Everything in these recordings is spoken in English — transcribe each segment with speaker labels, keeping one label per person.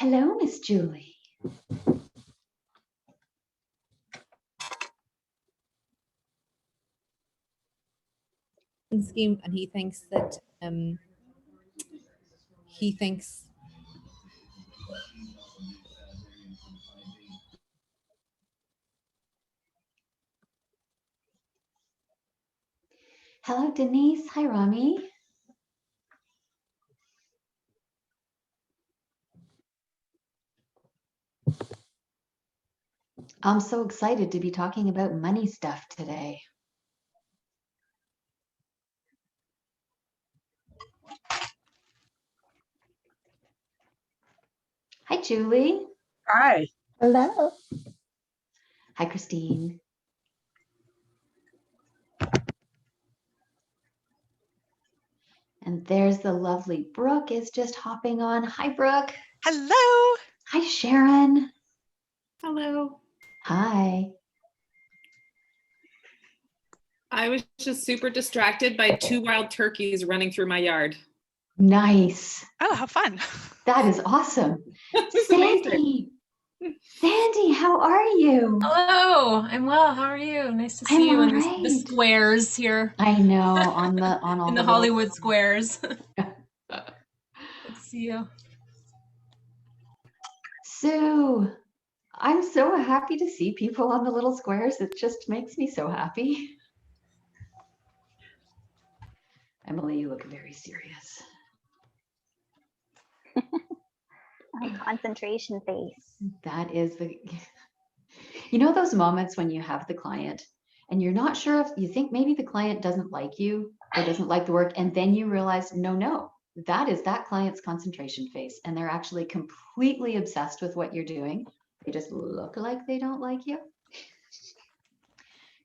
Speaker 1: Hello, Miss Julie.
Speaker 2: Scheme, and he thinks that
Speaker 1: Hello, Denise. Hi, Rami. I'm so excited to be talking about money stuff today. Hi, Julie.
Speaker 3: Hi.
Speaker 4: Hello.
Speaker 1: Hi, Christine. And there's the lovely Brooke is just hopping on. Hi, Brooke.
Speaker 3: Hello.
Speaker 1: Hi, Sharon.
Speaker 5: Hello.
Speaker 1: Hi.
Speaker 5: I was just super distracted by 2 wild turkeys running through my yard.
Speaker 1: Nice.
Speaker 3: Oh, how fun.
Speaker 1: That is awesome.
Speaker 5: It's amazing.
Speaker 1: Sandy. Sandy, how are you?
Speaker 4: Hello, I'm well. How are you? Nice to
Speaker 1: I'm
Speaker 4: see you in
Speaker 1: all
Speaker 4: the
Speaker 1: right.
Speaker 4: squares here.
Speaker 1: I know, on all
Speaker 4: in
Speaker 1: the
Speaker 4: the Hollywood squares. Good to see you.
Speaker 1: Sue, I'm so happy to see people on the little squares. It just makes me so happy. Emily, you look very serious.
Speaker 6: My concentration face.
Speaker 1: That is you know those moments when you have the client and you're not sure if you think maybe the client doesn't like you or doesn't like the work, and then you realize, no, that is that client's concentration face, and they're actually completely obsessed with what you're doing. They just look like they don't like you.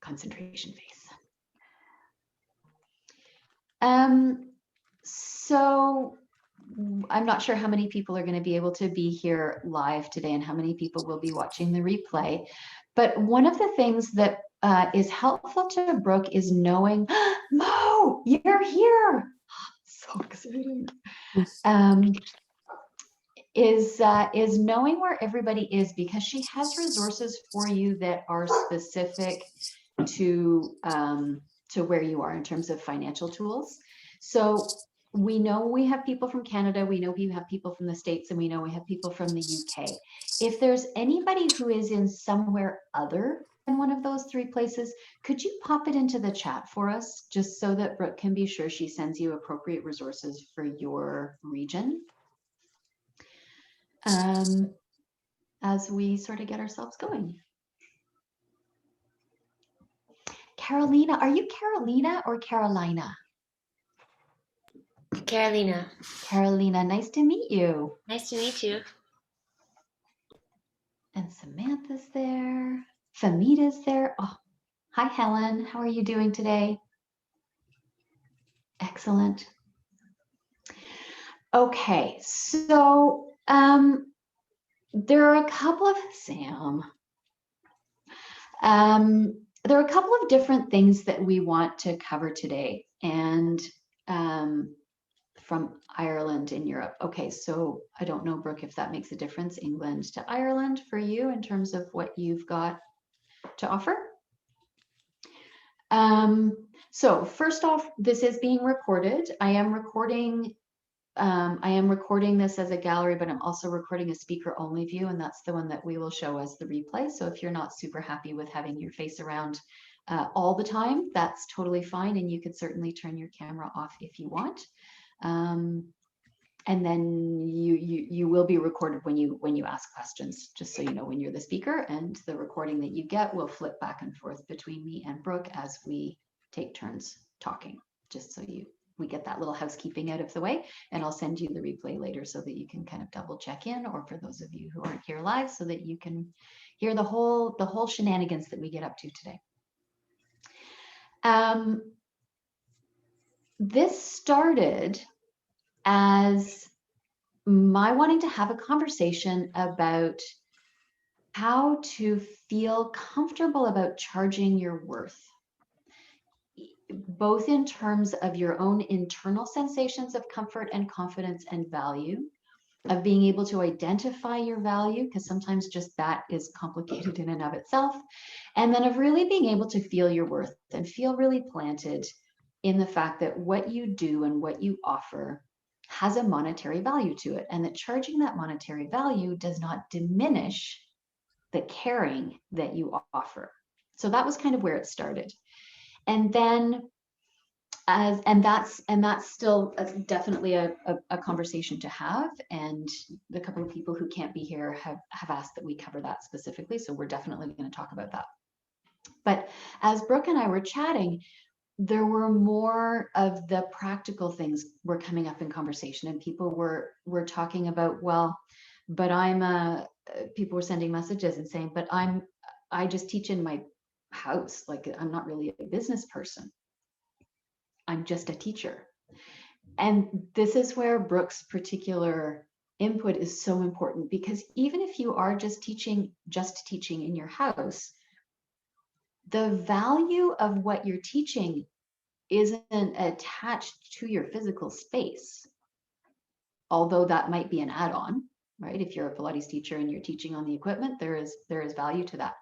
Speaker 1: Concentration face. So I'm not sure how many people are going to be able to be here live today and how many people will be watching the replay. But one of the things that is helpful to Brooke is knowing, Mo, you're here. So exciting. Is knowing where everybody is, because she has resources for you that are specific to where you are in terms of financial tools. So we know we have people from Canada, we know we have people from the States, and we know we have people from the UK. If there's anybody who is in somewhere other than one of those 3 places, could you pop it into the chat for us, just so that Brooke can be sure she sends you appropriate resources for your region, as we sort of get ourselves going. Carolina, are you Carolina or Carolina?
Speaker 7: Carolina.
Speaker 1: Carolina, nice to meet you.
Speaker 7: Nice to meet you.
Speaker 1: And Samantha's there. Famita's there. Oh, hi, Helen. How are you doing today? Excellent. Okay, so there are a couple of there are a couple of different things that we want to cover today, and from Ireland in Europe. Okay, so I don't know, Brooke, if that makes a difference, England to Ireland for you in terms of what you've got to offer. So first off, this is being recorded. I am recording this as a gallery, but I'm also recording a speaker only view, and that's the one that we will show as the replay. So if you're not super happy with having your face around all the time, that's totally fine, and you could certainly turn your camera off if you want. And then you will be recorded when you ask questions, just so you know when you're the speaker, and the recording that you get will flip back and forth between me and Brooke as we take turns talking, just so we get that little housekeeping out of the way. And I'll send you the replay later so that you can kind of double check in, or for those of you who aren't here live, so that you can hear the whole shenanigans that we get up to today. This started as my wanting to have a conversation about how to feel comfortable about charging your worth, both in terms of your own internal sensations of comfort and confidence and value, of being able to identify your value, because sometimes just that is complicated in and of itself, and then of really being able to feel your worth and feel really planted in the fact that what you do and what you offer has a monetary value to it, and that charging that monetary value does not diminish the caring that you offer. So that was kind of where it started. And then and that's still definitely a conversation to have. And the couple of people who can't be here have asked that we cover that specifically. So we're definitely going to talk about that. But as Brooke and I were chatting, there were more of the practical things were coming up in conversation, and people were talking about, well, but people were sending messages and saying, but I just teach in my house. Like, I'm not really a business person. I'm just a teacher. And this is where Brooke's particular input is so important, because even if you are just teaching in your house, the value of what you're teaching isn't attached to your physical space, although that might be an add-on, right? If you're a Pilates teacher and you're teaching on the equipment, there is value to that.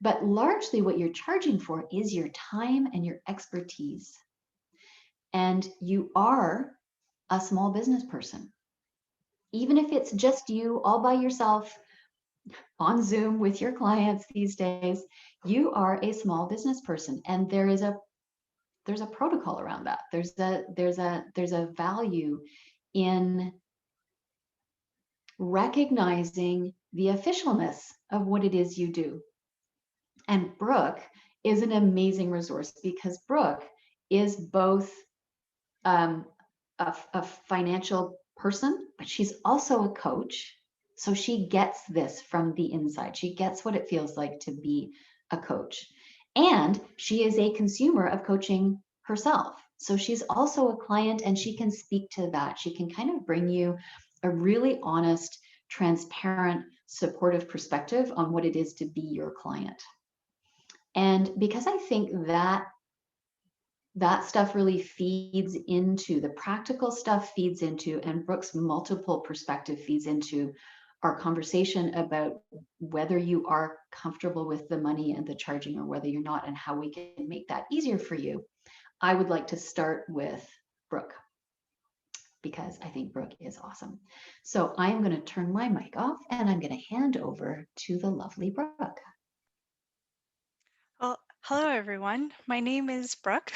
Speaker 1: But largely what you're charging for is your time and your expertise. And you are a small business person. Even if it's just you all by yourself on Zoom with your clients these days, you are a small business person, and there's a protocol around that. There's a value in recognizing the officialness of what it is you do. And Brooke is an amazing resource, because Brooke is both a financial person, but she's also a coach. So she gets this from the inside. She gets what it feels like to be a coach. And she is a consumer of coaching herself. So she's also a client, and she can speak to that. She can kind of bring you a really honest, transparent, supportive perspective on what it is to be your client. And because I think that stuff really feeds into the practical stuff, feeds into, and Brooke's multiple perspective feeds into our conversation about whether you are comfortable with the money and the charging, or whether you're not, and how we can make that easier for you. I would like to start with Brooke, because I think Brooke is awesome. So I am going to turn my mic off, and I'm going to hand over to the lovely Brooke.
Speaker 2: Well, hello everyone. My name is Brooke.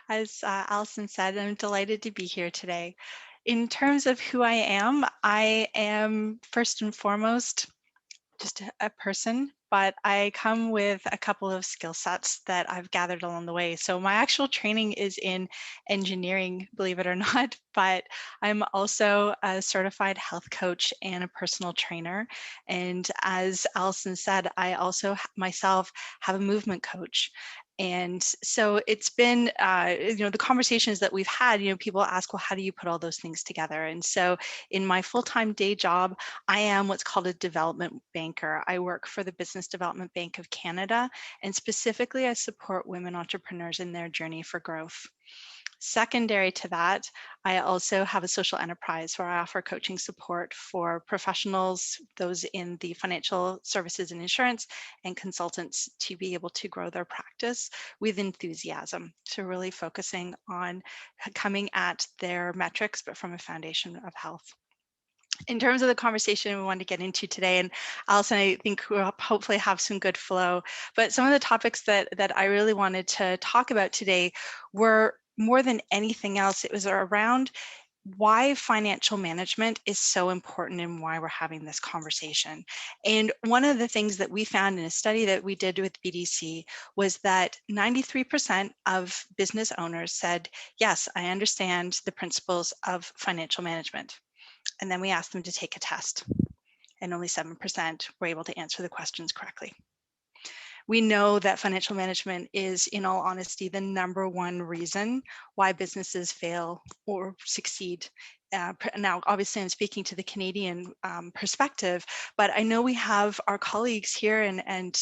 Speaker 2: As Allison said, I'm delighted to be here today. In terms of who I am first and foremost just a person, but I come with a couple of skill sets that I've gathered along the way. So my actual training is in engineering, believe it or not, but I'm also a certified health coach and a personal trainer. And as Allison said, I also myself have a movement coach. And so it's been, the conversations that we've had, people ask, well, how do you put all those things together? And so in my full-time day job, I am what's called a development banker. I work for the Business Development Bank of Canada, and specifically I support women entrepreneurs in their journey for growth. Secondary to that, I also have a social enterprise where I offer coaching support for professionals, those in the financial services and insurance, and consultants to be able to grow their practice with enthusiasm. So really focusing on coming at their metrics, but from a foundation of health. In terms of the conversation we want to get into today, and Allison, I think we'll hopefully have some good flow, but some of the topics that I really wanted to talk about today were, more than anything else, it was around why financial management is so important and why we're having this conversation. And one of the things that we found in a study that we did with BDC was that 93% of business owners said, yes, I understand the principles of financial management. And then we asked them to take a test, and only 7% were able to answer the questions correctly. We know that financial management is, in all honesty, the #1 reason why businesses fail or succeed. Now, obviously, I'm speaking to the Canadian perspective, but I know we have our colleagues here and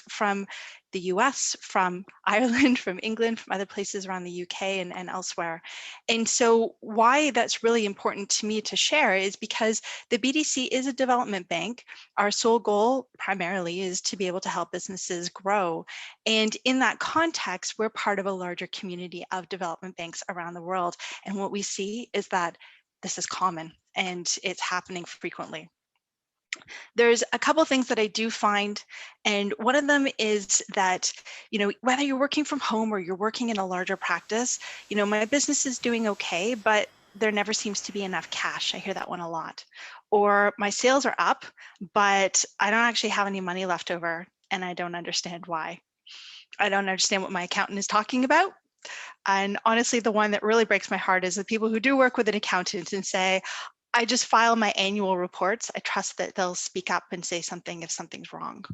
Speaker 2: from the US, from Ireland, from England, from other places around the UK and elsewhere. And so why that's really important to me to share is because the BDC is a development bank. Our sole goal primarily is to be able to help businesses grow. And in that context, we're part of a larger community of development banks around the world. And what we see is that this is common and it's happening frequently. There's a couple things that I do find, and one of them is that, whether you're working from home or you're working in a larger practice, my business is doing okay, but there never seems to be enough cash. I hear that one a lot. Or my sales are up, but I don't actually have any money left over, and I don't understand why. I don't understand what my accountant is talking about. And honestly, the one that really breaks my heart is the people who do work with an accountant and say, I just file my annual reports. I trust that they'll speak up and say something if something's wrong.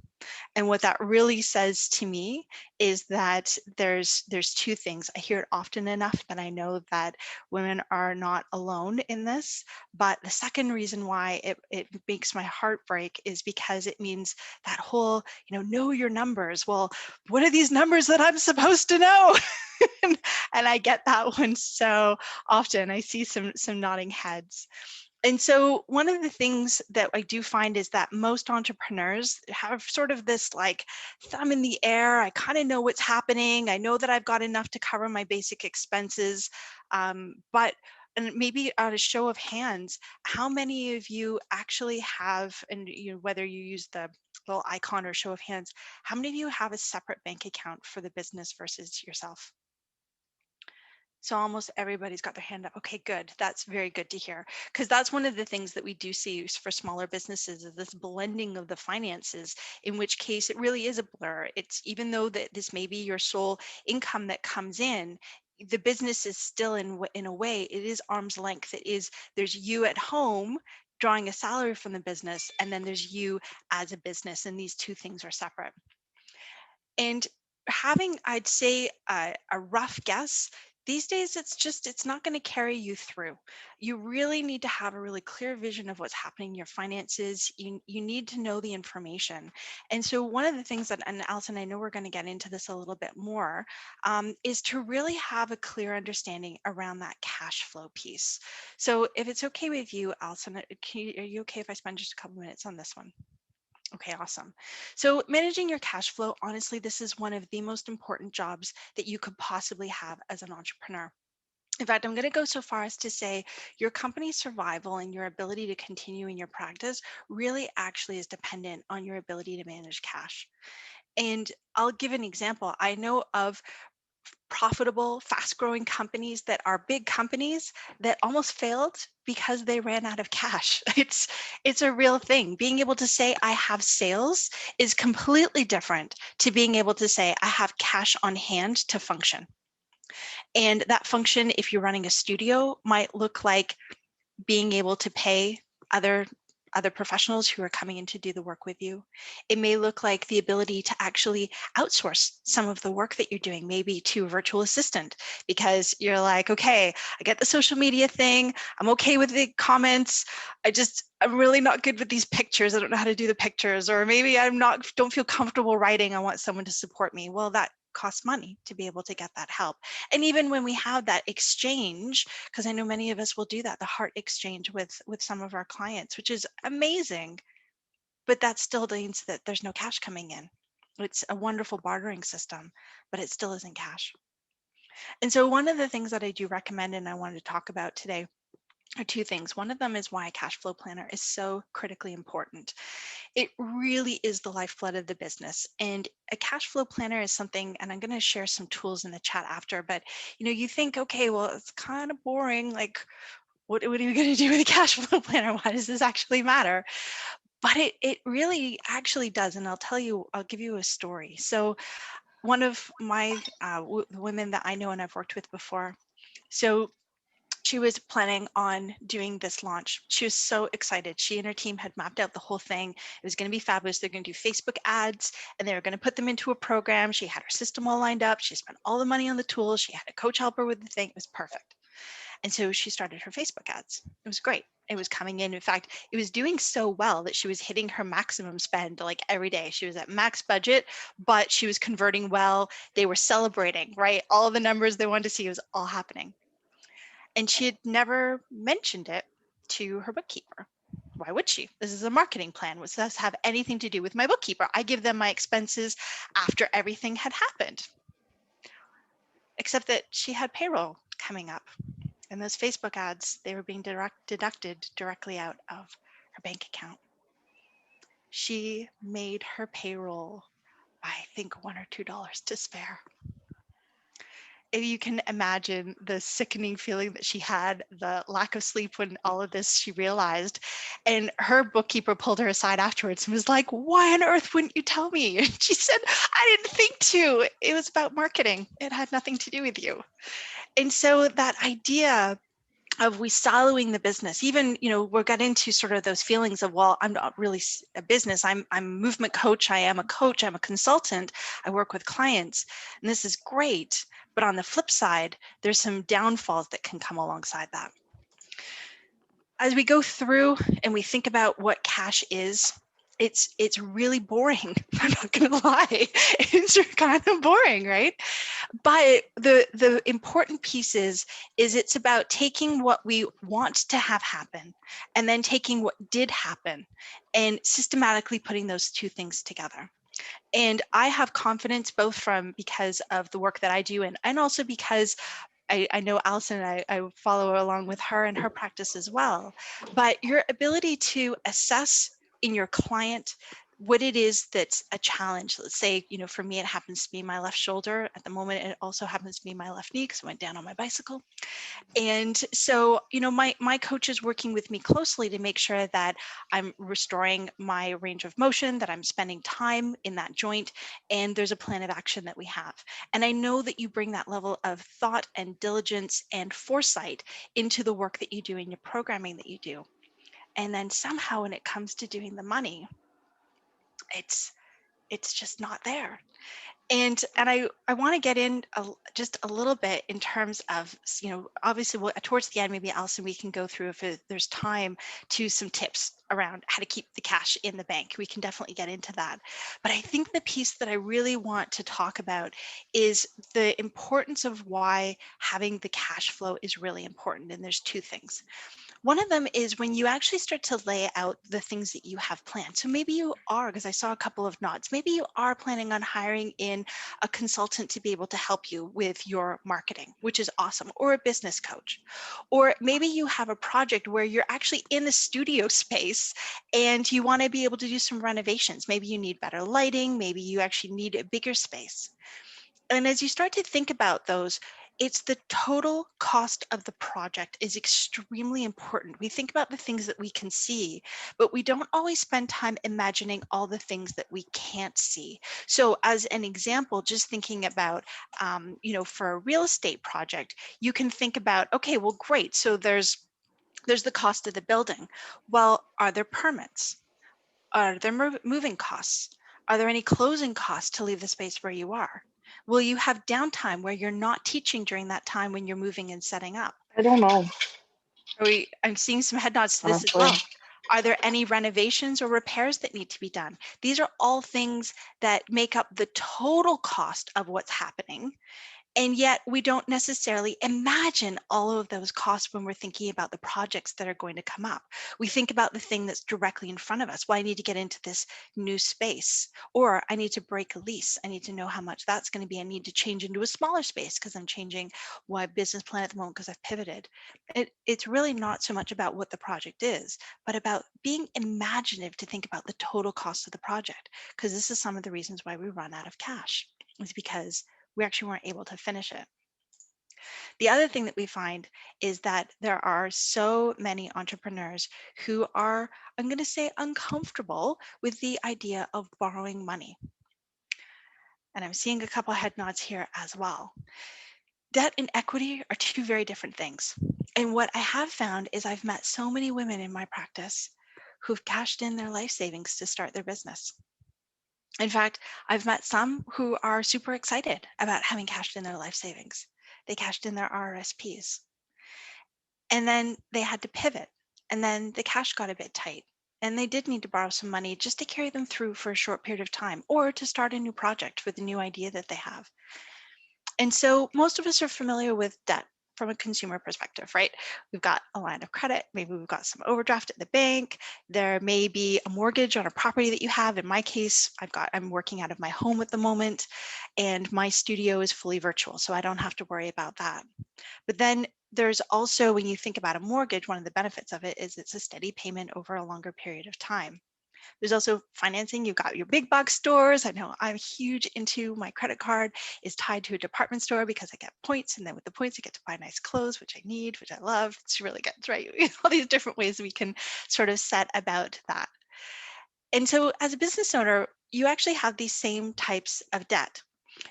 Speaker 2: And what that really says to me is that there's two things. I hear it often enough that I know that women are not alone in this. But the second reason why it makes my heart break is because it means that whole, know your numbers. Well, what are these numbers that I'm supposed to know? And I get that one so often. I see some nodding heads. And so one of the things that I do find is that most entrepreneurs have sort of this like thumb in the air. I kind of know what's happening. I know that I've got enough to cover my basic expenses. But and maybe out of show of hands, how many of you actually have, and whether you use the little icon or show of hands, how many of you have a separate bank account for the business versus yourself? So almost everybody's got their hand up. Okay, good. That's very good to hear. Because that's one of the things that we do see for smaller businesses is this blending of the finances, in which case it really is a blur. It's even though that this may be your sole income that comes in, the business is still in a way, it is arm's length. There's you at home drawing a salary from the business, and then there's you as a business, and these two things are separate. And having, I'd say, a rough guess, these days it's not going to carry you through. You really need to have a really clear vision of what's happening in your finances. You need to know the information. And so one of the things that, and Alison, I know we're going to get into this a little bit more, is to really have a clear understanding around that cash flow piece. So if it's okay with you, Alison, are you okay if I spend just a couple minutes on this one? Okay, awesome. So managing your cash flow, honestly, this is one of the most important jobs that you could possibly have as an entrepreneur. In fact, I'm going to go so far as to say your company's survival and your ability to continue in your practice really actually is dependent on your ability to manage cash. And I'll give an example. I know of profitable, fast-growing companies that are big companies that almost failed because they ran out of cash. It's a real thing. Being able to say I have sales is completely different to being able to say I have cash on hand to function. And that function, if you're running a studio, might look like being able to pay other professionals who are coming in to do the work with you. It may look like the ability to actually outsource some of the work that you're doing, maybe to a virtual assistant, because you're like, okay, I get the social media thing. I'm okay with the comments. I'm really not good with these pictures. I don't know how to do the pictures, or maybe don't feel comfortable writing. I want someone to support me. Well, that costs money to be able to get that help. And even when we have that exchange, because I know many of us will do that, the heart exchange with some of our clients, which is amazing, but that still means that there's no cash coming in. It's a wonderful bartering system, but it still isn't cash. And so one of the things that I do recommend and I wanted to talk about today are two things. One of them is why a cash flow planner is so critically important. It really is the lifeblood of the business. And a cash flow planner is something, and I'm going to share some tools in the chat after, but you think, okay, well, it's kind of boring. Like, what are we going to do with a cash flow planner? Why does this actually matter? But it really actually does. And I'll give you a story. So one of my women that I know and I've worked with before, so she was planning on doing this launch. She was so excited. She and her team had mapped out the whole thing. It was going to be fabulous. They're going to do Facebook ads and they were going to put them into a program. She had her system all lined up. She spent all the money on the tools. She had a coach help her with the thing. It was perfect. And so she started her Facebook ads. It was great. It was coming in. In fact, it was doing so well that she was hitting her maximum spend like every day. She was at max budget, but she was converting well. They were celebrating, right? All the numbers they wanted to see was all happening. And she had never mentioned it to her bookkeeper. Why would she? This is a marketing plan. Does this have anything to do with my bookkeeper? I give them my expenses after everything had happened. Except that she had payroll coming up. And those Facebook ads, they were being deducted directly out of her bank account. She made her payroll by, I think, $1 or $2 to spare. If you can imagine the sickening feeling that she had, the lack of sleep when all of this she realized, and her bookkeeper pulled her aside afterwards and was like, "Why on earth wouldn't you tell me?" And she said, "I didn't think to. It was about marketing. It had nothing to do with you." And so that idea of we siloing the business, even, we'll get into sort of those feelings of, well, I'm not really a business. I'm a movement coach. I am a coach. I'm a consultant. I work with clients, and this is great. But on the flip side, there's some downfalls that can come alongside that. As we go through and we think about what cash is, it's really boring. I'm not gonna lie, it's kind of boring, right? But the important piece is it's about taking what we want to have happen and then taking what did happen and systematically putting those two things together. And I have confidence both from because of the work that I do and also because I know Allison, I follow along with her and her practice as well. But your ability to assess in your client what it is that's a challenge. Let's say, for me, it happens to be my left shoulder. At the moment, it also happens to be my left knee because I went down on my bicycle. And so, my coach is working with me closely to make sure that I'm restoring my range of motion, that I'm spending time in that joint, and there's a plan of action that we have. And I know that you bring that level of thought and diligence and foresight into the work that you do in your programming that you do. And then somehow when it comes to doing the money, it's just not there. And I want to get in just a little bit in terms of, obviously towards the end, maybe Allison, we can go through, if there's time, to some tips around how to keep the cash in the bank. We can definitely get into that. But I think the piece that I really want to talk about is the importance of why having the cash flow is really important. And there's two things. One of them is when you actually start to lay out the things that you have planned. So maybe you are, because I saw a couple of nods, maybe you are planning on hiring in a consultant to be able to help you with your marketing, which is awesome, or a business coach. Or maybe you have a project where you're actually in a studio space and you want to be able to do some renovations. Maybe you need better lighting, maybe you actually need a bigger space. And as you start to think about those, it's the total cost of the project is extremely important. We think about the things that we can see, but we don't always spend time imagining all the things that we can't see. So as an example, just thinking about, for a real estate project, you can think about, okay, well, great. So there's the cost of the building. Well, are there permits? Are there moving costs? Are there any closing costs to leave the space where you are? Will you have downtime where you're not teaching during that time when you're moving and setting up?
Speaker 3: I don't know.
Speaker 2: I'm seeing some head nods to this as well. Are there any renovations or repairs that need to be done? These are all things that make up the total cost of what's happening. And yet we don't necessarily imagine all of those costs when we're thinking about the projects that are going to come up. We think about the thing that's directly in front of us. Well, I need to get into this new space, or I need to break a lease. I need to know how much that's going to be. I need to change into a smaller space because I'm changing my business plan at the moment because I've pivoted. It's really not so much about what the project is, but about being imaginative to think about the total cost of the project, because this is some of the reasons why we run out of cash, is because we actually weren't able to finish it. The other thing that we find is that there are so many entrepreneurs who are, I'm going to say, uncomfortable with the idea of borrowing money. And I'm seeing a couple head nods here as well. Debt and equity are two very different things. And what I have found is I've met so many women in my practice who've cashed in their life savings to start their business. In fact, I've met some who are super excited about having cashed in their life savings. They cashed in their RRSPs. And then they had to pivot. And then the cash got a bit tight. And they did need to borrow some money just to carry them through for a short period of time or to start a new project with a new idea that they have. And so most of us are familiar with debt from a consumer perspective, right? We've got a line of credit, maybe we've got some overdraft at the bank, there may be a mortgage on a property that you have. In my case, I'm working out of my home at the moment, and my studio is fully virtual, so I don't have to worry about that. But then there's also, when you think about a mortgage, one of the benefits of it is it's a steady payment over a longer period of time. There's also financing. You've got your big box stores. I know I'm huge into my credit card is tied to a department store because I get points. And then with the points, I get to buy nice clothes, which I need, which I love. It's really good, right? All these different ways we can sort of set about that. And so as a business owner, you actually have these same types of debt.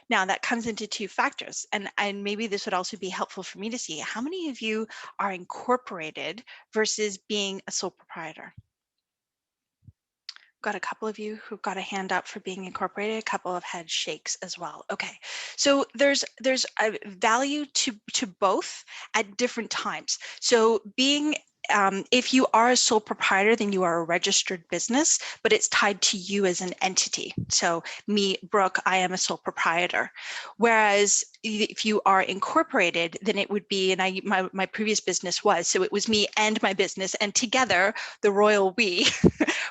Speaker 2: Now that comes into two factors, and maybe this would also be helpful for me to see. How many of you are incorporated versus being a sole proprietor? Got a couple of you who've got a hand up for being incorporated, a couple of head shakes as well. Okay, so there's a value to both at different times. So being if you are a sole proprietor, then you are a registered business, but it's tied to you as an entity. So me, Brooke, I am a sole proprietor. Whereas if you are incorporated, then it would be, and my previous business was, so it was me and my business, and together, the royal we,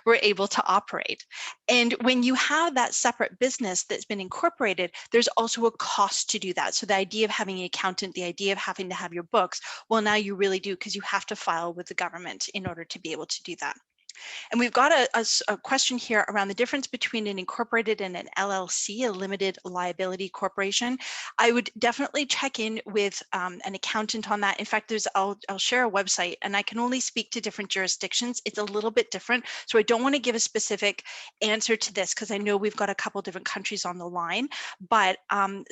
Speaker 2: were able to operate. And when you have that separate business that's been incorporated, there's also a cost to do that. So the idea of having an accountant, the idea of having to have your books, well, now you really do, because you have to file with the government in order to be able to do that. And we've got a question here around the difference between an incorporated and an LLC, a limited liability corporation. I would definitely check in with an accountant on that. In fact, I'll share a website, and I can only speak to different jurisdictions. It's a little bit different. So I don't want to give a specific answer to this because I know we've got a couple different countries on the line, but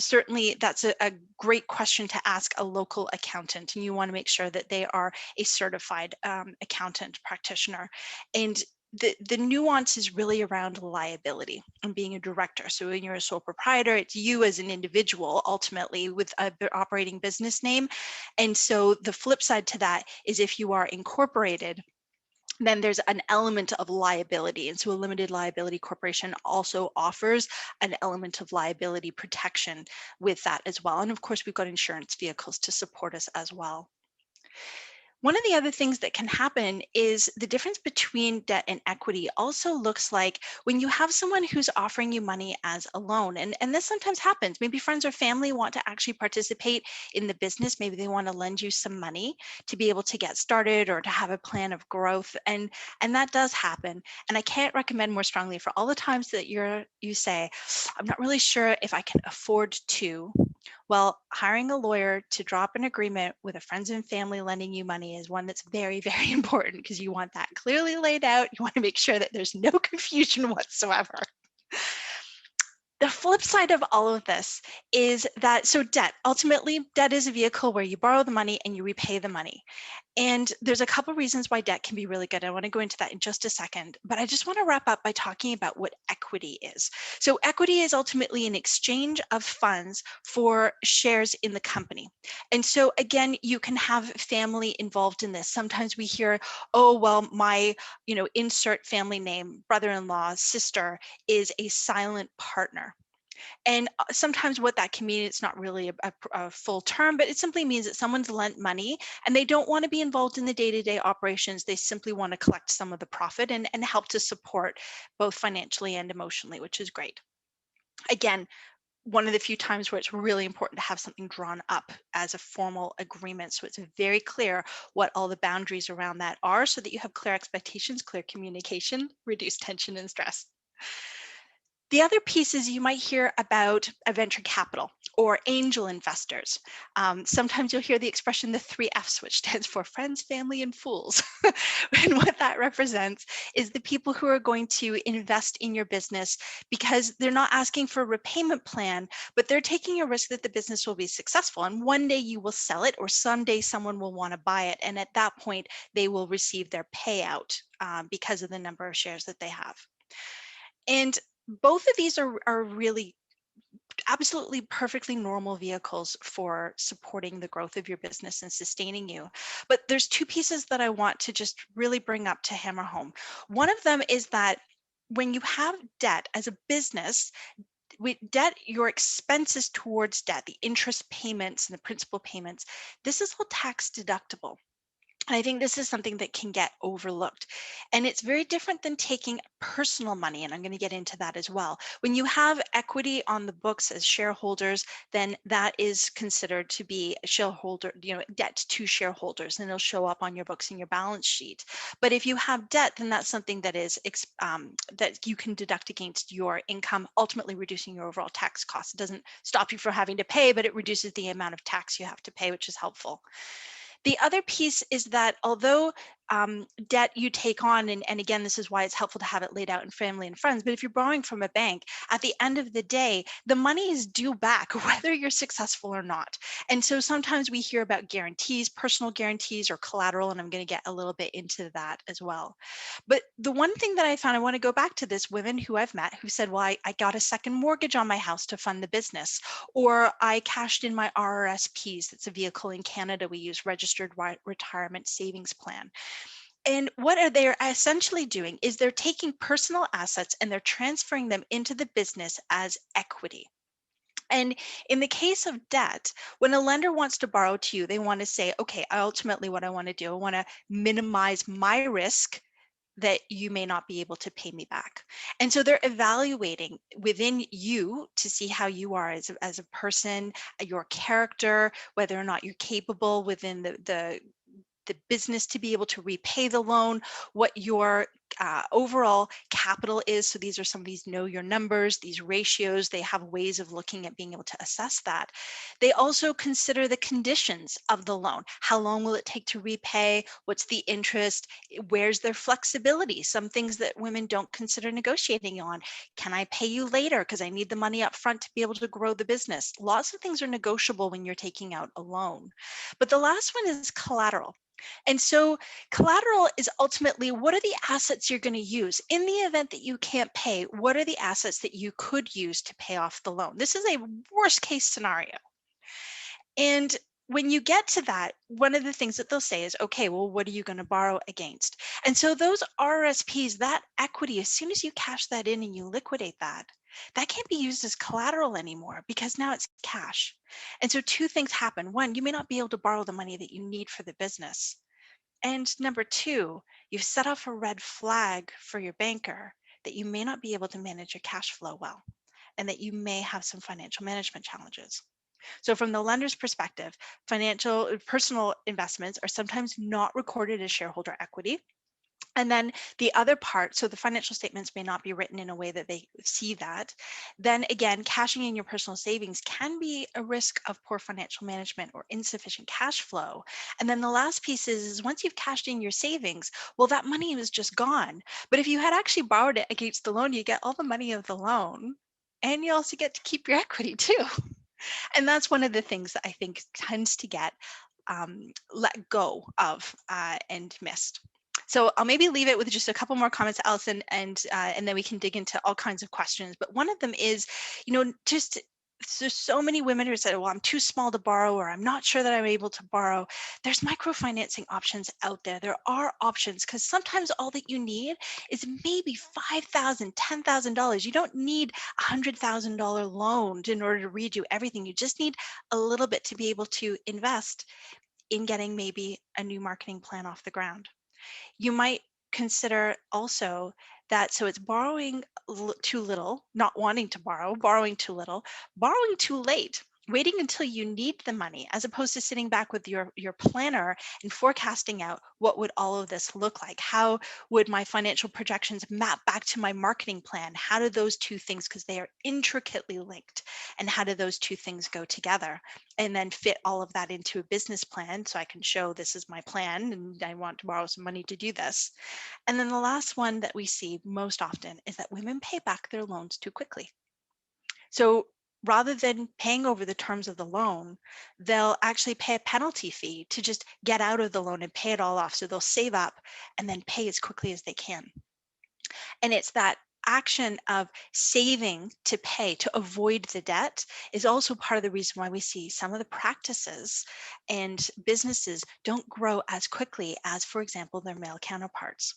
Speaker 2: certainly that's a great question to ask a local accountant, and you want to make sure that they are a certified accountant practitioner. And the nuance is really around liability and being a director. So when you're a sole proprietor, it's you as an individual, ultimately, with an operating business name. And so the flip side to that is if you are incorporated, then there's an element of liability. And so a limited liability corporation also offers an element of liability protection with that as well. And of course, we've got insurance vehicles to support us as well. One of the other things that can happen is the difference between debt and equity also looks like when you have someone who's offering you money as a loan. And this sometimes happens. Maybe friends or family want to actually participate in the business. Maybe they want to lend you some money to be able to get started or to have a plan of growth. And that does happen. And I can't recommend more strongly for all the times that you say, I'm not really sure if I can afford to. Well, hiring a lawyer to drop an agreement with a friends and family lending you money is one that's very, very important because you want that clearly laid out. You want to make sure that there's no confusion whatsoever. The flip side of all of this is that, so debt, ultimately, debt is a vehicle where you borrow the money and you repay the money. And there's a couple reasons why debt can be really good. I want to go into that in just a second, but I just want to wrap up by talking about what equity is. So equity is ultimately an exchange of funds for shares in the company. And so again, you can have family involved in this. Sometimes we hear, oh, well, my, insert family name, brother-in-law, sister is a silent partner. And sometimes what that can mean, it's not really a full term, but it simply means that someone's lent money and they don't want to be involved in the day-to-day operations. They simply want to collect some of the profit and help to support both financially and emotionally, which is great. Again, one of the few times where it's really important to have something drawn up as a formal agreement. So it's very clear what all the boundaries around that are so that you have clear expectations, clear communication, reduce tension and stress. The other piece is you might hear about a venture capital or angel investors. Sometimes you'll hear the expression the 3 Fs, which stands for friends, family, and fools. And what that represents is the people who are going to invest in your business because they're not asking for a repayment plan, but they're taking a risk that the business will be successful. And one day you will sell it or someday someone will want to buy it. And at that point, they will receive their payout because of the number of shares that they have. And both of these are really absolutely perfectly normal vehicles for supporting the growth of your business and sustaining you. But there's two pieces that I want to just really bring up to hammer home. One of them is that when you have debt as a business, with debt, your expenses towards debt, the interest payments and the principal payments, this is all tax deductible. And I think this is something that can get overlooked. And it's very different than taking personal money. And I'm going to get into that as well. When you have equity on the books as shareholders, then that is considered to be a shareholder, debt to shareholders, and it'll show up on your books and your balance sheet. But if you have debt, then that's something that is that you can deduct against your income, ultimately reducing your overall tax costs. It doesn't stop you from having to pay, but it reduces the amount of tax you have to pay, which is helpful. The other piece is that although debt you take on, and again, this is why it's helpful to have it laid out in family and friends, but if you're borrowing from a bank, at the end of the day, the money is due back, whether you're successful or not. And so sometimes we hear about guarantees, personal guarantees or collateral, and I'm going to get a little bit into that as well. But the one thing that I found, I want to go back to this, women who I've met who said, well, I got a second mortgage on my house to fund the business, or I cashed in my RRSPs. That's a vehicle in Canada we use, Registered Retirement Savings Plan. And what are they essentially doing is they're taking personal assets and they're transferring them into the business as equity. And in the case of debt, when a lender wants to borrow to you, they want to say, okay, ultimately what I want to do, I want to minimize my risk that you may not be able to pay me back. And so they're evaluating within you to see how you are as a person, your character, whether or not you're capable within the business to be able to repay the loan, what your overall capital is. So these are some of these know your numbers, these ratios. They have ways of looking at being able to assess that. They also consider the conditions of the loan. How long will it take to repay? What's the interest? Where's their flexibility? Some things that women don't consider negotiating on. Can I pay you later because I need the money up front to be able to grow the business? Lots of things are negotiable when you're taking out a loan. But the last one is collateral. And so collateral is ultimately, what are the assets you're going to use in the event that you can't pay? What are the assets that you could use to pay off the loan? This is a worst case scenario. And when you get to that, one of the things that they'll say is, okay, well, what are you going to borrow against? And so those RSPs, that equity, as soon as you cash that in and you liquidate that, that can't be used as collateral anymore because now it's cash. And so two things happen. One, you may not be able to borrow the money that you need for the business. And number two, you've set off a red flag for your banker that you may not be able to manage your cash flow well, and that you may have some financial management challenges. So from the lender's perspective, personal investments are sometimes not recorded as shareholder equity. And then the other part, so the financial statements may not be written in a way that they see that. Then again, cashing in your personal savings can be a risk of poor financial management or insufficient cash flow. And then the last piece is once you've cashed in your savings, well, that money was just gone. But if you had actually borrowed it against the loan, you get all the money of the loan, and you also get to keep your equity too. And that's one of the things that I think tends to get let go of and missed. So I'll maybe leave it with just a couple more comments, Allison, and then we can dig into all kinds of questions. But one of them is, just there's so many women who said, well, I'm too small to borrow, or I'm not sure that I'm able to borrow. There's microfinancing options out there. There are options because sometimes all that you need is maybe $5,000, $10,000. You don't need a $100,000 loan in order to redo everything. You just need a little bit to be able to invest in getting maybe a new marketing plan off the ground. You might consider also that, so it's borrowing too little, not wanting to borrow, borrowing too little, borrowing too late, waiting until you need the money, as opposed to sitting back with your planner and forecasting out what would all of this look like. How would my financial projections map back to my marketing plan? How do those two things, because they are intricately linked, and how do those two things go together? And then fit all of that into a business plan so I can show this is my plan and I want to borrow some money to do this. And then the last one that we see most often is that women pay back their loans too quickly. So rather than paying over the terms of the loan, they'll actually pay a penalty fee to just get out of the loan and pay it all off. So they'll save up and then pay as quickly as they can. And it's that action of saving to pay to avoid the debt is also part of the reason why we see some of the practices and businesses don't grow as quickly as, for example, their male counterparts.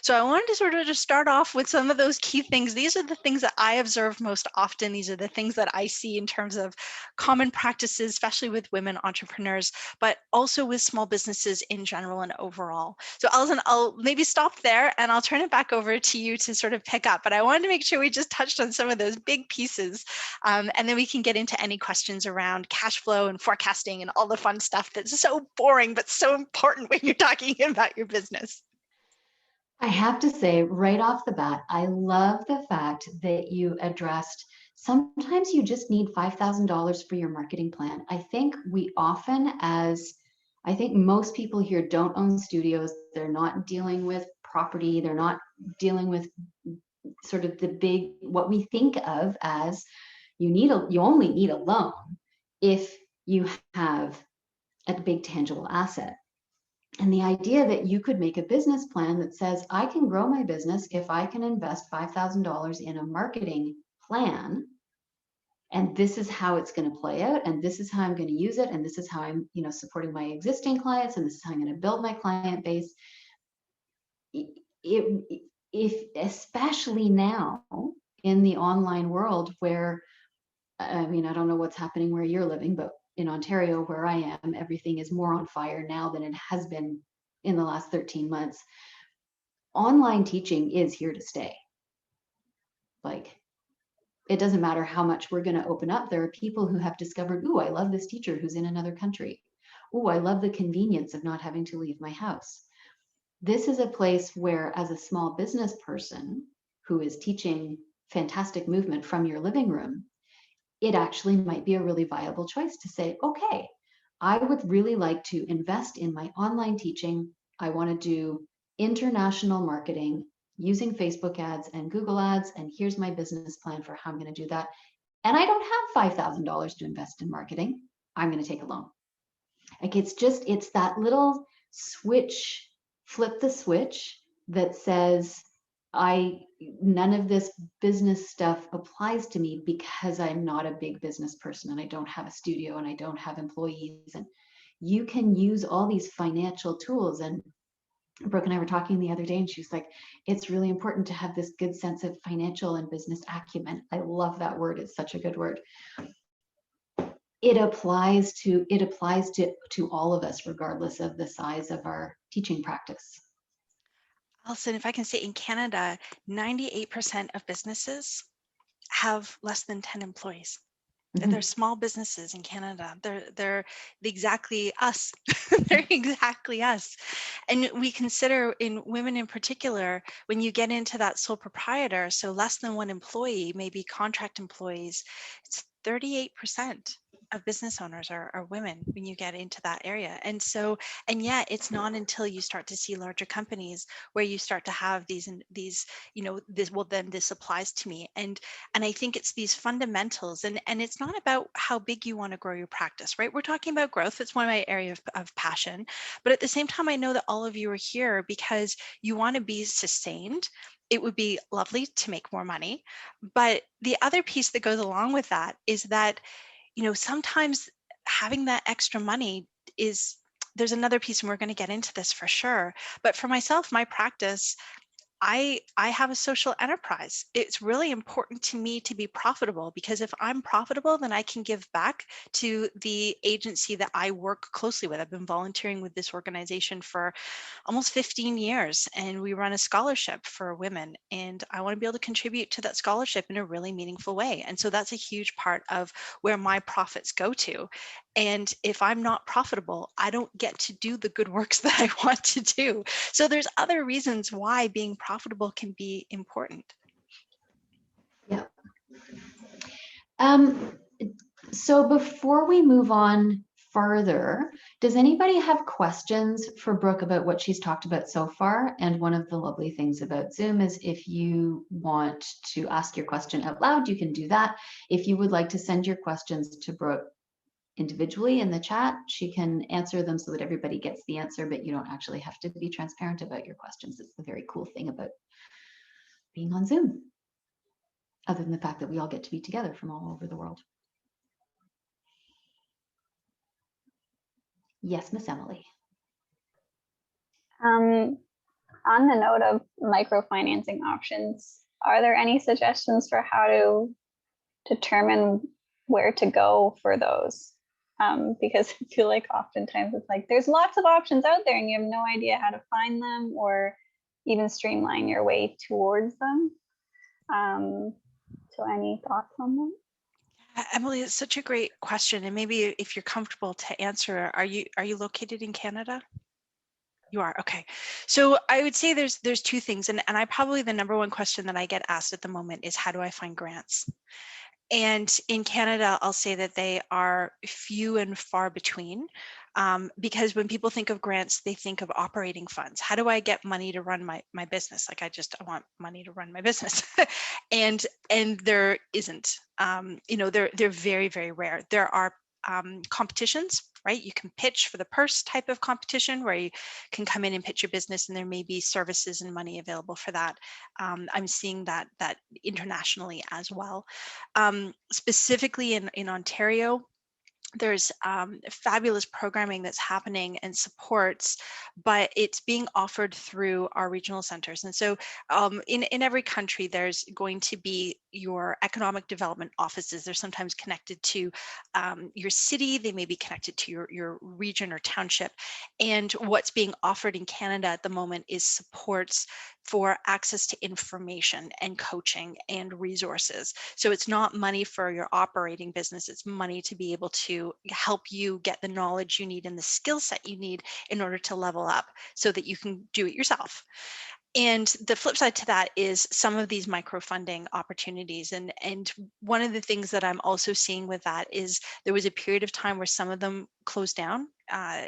Speaker 2: So I wanted to sort of just start off with some of those key things. These are the things that I observe most often. These are the things that I see in terms of common practices, especially with women entrepreneurs, but also with small businesses in general and overall. So Alison, I'll maybe stop there and I'll turn it back over to you to sort of pick up. But I wanted to make sure we just touched on some of those big pieces, and then we can get into any questions around cash flow and forecasting and all the fun stuff that's so boring, but so important when you're talking about your business.
Speaker 1: I have to say right off the bat, I love the fact that you addressed sometimes you just need $5,000 for your marketing plan. I think I think most people here don't own studios. They're not dealing with property. They're not dealing with sort of the big, what we think of as you only need a loan if you have a big tangible asset. And the idea that you could make a business plan that says, I can grow my business if I can invest $5,000 in a marketing plan. And this is how it's going to play out. And this is how I'm going to use it. And this is how I'm, supporting my existing clients. And this is how I'm going to build my client base. If especially now in the online world where, I don't know what's happening where you're living, but in Ontario, where I am, everything is more on fire now than it has been in the last 13 months. Online teaching is here to stay. Like, it doesn't matter how much we're going to open up. There are people who have discovered, ooh, I love this teacher who's in another country. Ooh, I love the convenience of not having to leave my house. This is a place where, as a small business person who is teaching fantastic movement from your living room, it actually might be a really viable choice to say, okay, I would really like to invest in my online teaching. I want to do international marketing using Facebook ads and Google ads. And here's my business plan for how I'm going to do that. And I don't have $5,000 to invest in marketing. I'm going to take a loan. Like, it's that little switch, flip the switch that says, none of this business stuff applies to me because I'm not a big business person and I don't have a studio and I don't have employees. And you can use all these financial tools. And Brooke and I were talking the other day and she's like, it's really important to have this good sense of financial and business acumen. I love that word. It's such a good word. It applies to all of us, regardless of the size of our teaching practice.
Speaker 2: Alison, if I can say, in Canada, 98% of businesses have less than 10 employees.
Speaker 1: Mm-hmm.
Speaker 2: They're small businesses in Canada. They're exactly us. They're exactly us. And we consider, in women in particular, when you get into that sole proprietor, so less than one employee, maybe contract employees, it's 38% of business owners are women when you get into that area. And yet it's not until you start to see larger companies where you start to have these, this applies to me. And I think it's these fundamentals, and it's not about how big you want to grow your practice, right? We're talking about growth. It's one of my areas of passion. But at the same time, I know that all of you are here because you want to be sustained. It would be lovely to make more money. But the other piece that goes along with that is that, sometimes having that extra money there's another piece, and we're going to get into this for sure. But for myself, my practice, I have a social enterprise. It's really important to me to be profitable, because if I'm profitable, then I can give back to the agency that I work closely with. I've been volunteering with this organization for almost 15 years, and we run a scholarship for women, and I want to be able to contribute to that scholarship in a really meaningful way. And so that's a huge part of where my profits go to. And if I'm not profitable, I don't get to do the good works that I want to do. So there's other reasons why being profitable can be important.
Speaker 1: Yeah. So before we move on further, does anybody have questions for Brooke about what she's talked about so far? And one of the lovely things about Zoom is if you want to ask your question out loud, you can do that. If you would like to send your questions to Brooke individually in the chat, she can answer them so that everybody gets the answer, but you don't actually have to be transparent about your questions. It's the very cool thing about being on Zoom. other than the fact that we all get to be together from all over the world. Yes, Miss Emily.
Speaker 6: On the note of microfinancing options, are there any suggestions for how to determine where to go for those? Because I feel like oftentimes it's like there's lots of options out there and you have no idea how to find them or even streamline your way towards them. So any thoughts on that?
Speaker 2: Emily, it's such a great question, and maybe if you're comfortable to answer, are you located in Canada? You are, okay. So I would say there's two things, and I probably the number one question that I get asked at the moment is how do I find grants? And in Canada, I'll say that they are few and far between, because when people think of grants, they think of operating funds. How do I get money to run my business? Like I want money to run my business, and there isn't. They're very, very rare. There are competitions, right? You can pitch for the purse type of competition where you can come in and pitch your business, and there may be services and money available for that. I'm seeing that internationally as well. Specifically in Ontario, there's fabulous programming that's happening and supports, but it's being offered through our regional centers. And so in every country, there's going to be your economic development offices. They're sometimes connected to your city. They may be connected to your region or township. And what's being offered in Canada at the moment is supports for access to information and coaching and resources. So it's not money for your operating business, it's money to be able to help you get the knowledge you need and the skill set you need in order to level up so that you can do it yourself. And the flip side to that is some of these microfunding opportunities. And one of the things that I'm also seeing with that is there was a period of time where some of them closed down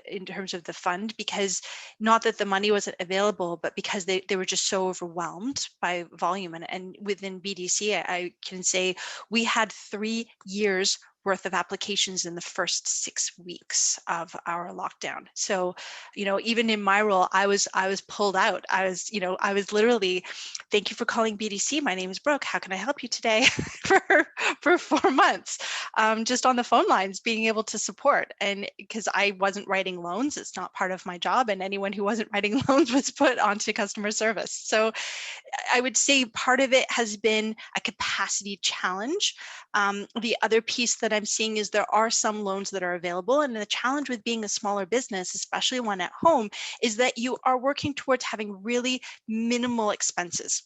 Speaker 2: in terms of the fund, because not that the money wasn't available, but because they were just so overwhelmed by volume. And within BDC, I can say we had 3 years worth of applications in the first 6 weeks of our lockdown. So, even in my role, I was pulled out. I was literally, thank you for calling BDC. My name is Brooke. How can I help you today? for 4 months, just on the phone lines, being able to support. And because I wasn't writing loans, it's not part of my job. And anyone who wasn't writing loans was put onto customer service. So I would say part of it has been a capacity challenge. The other piece that I'm seeing is there are some loans that are available. And the challenge with being a smaller business, especially one at home, is that you are working towards having really minimal expenses.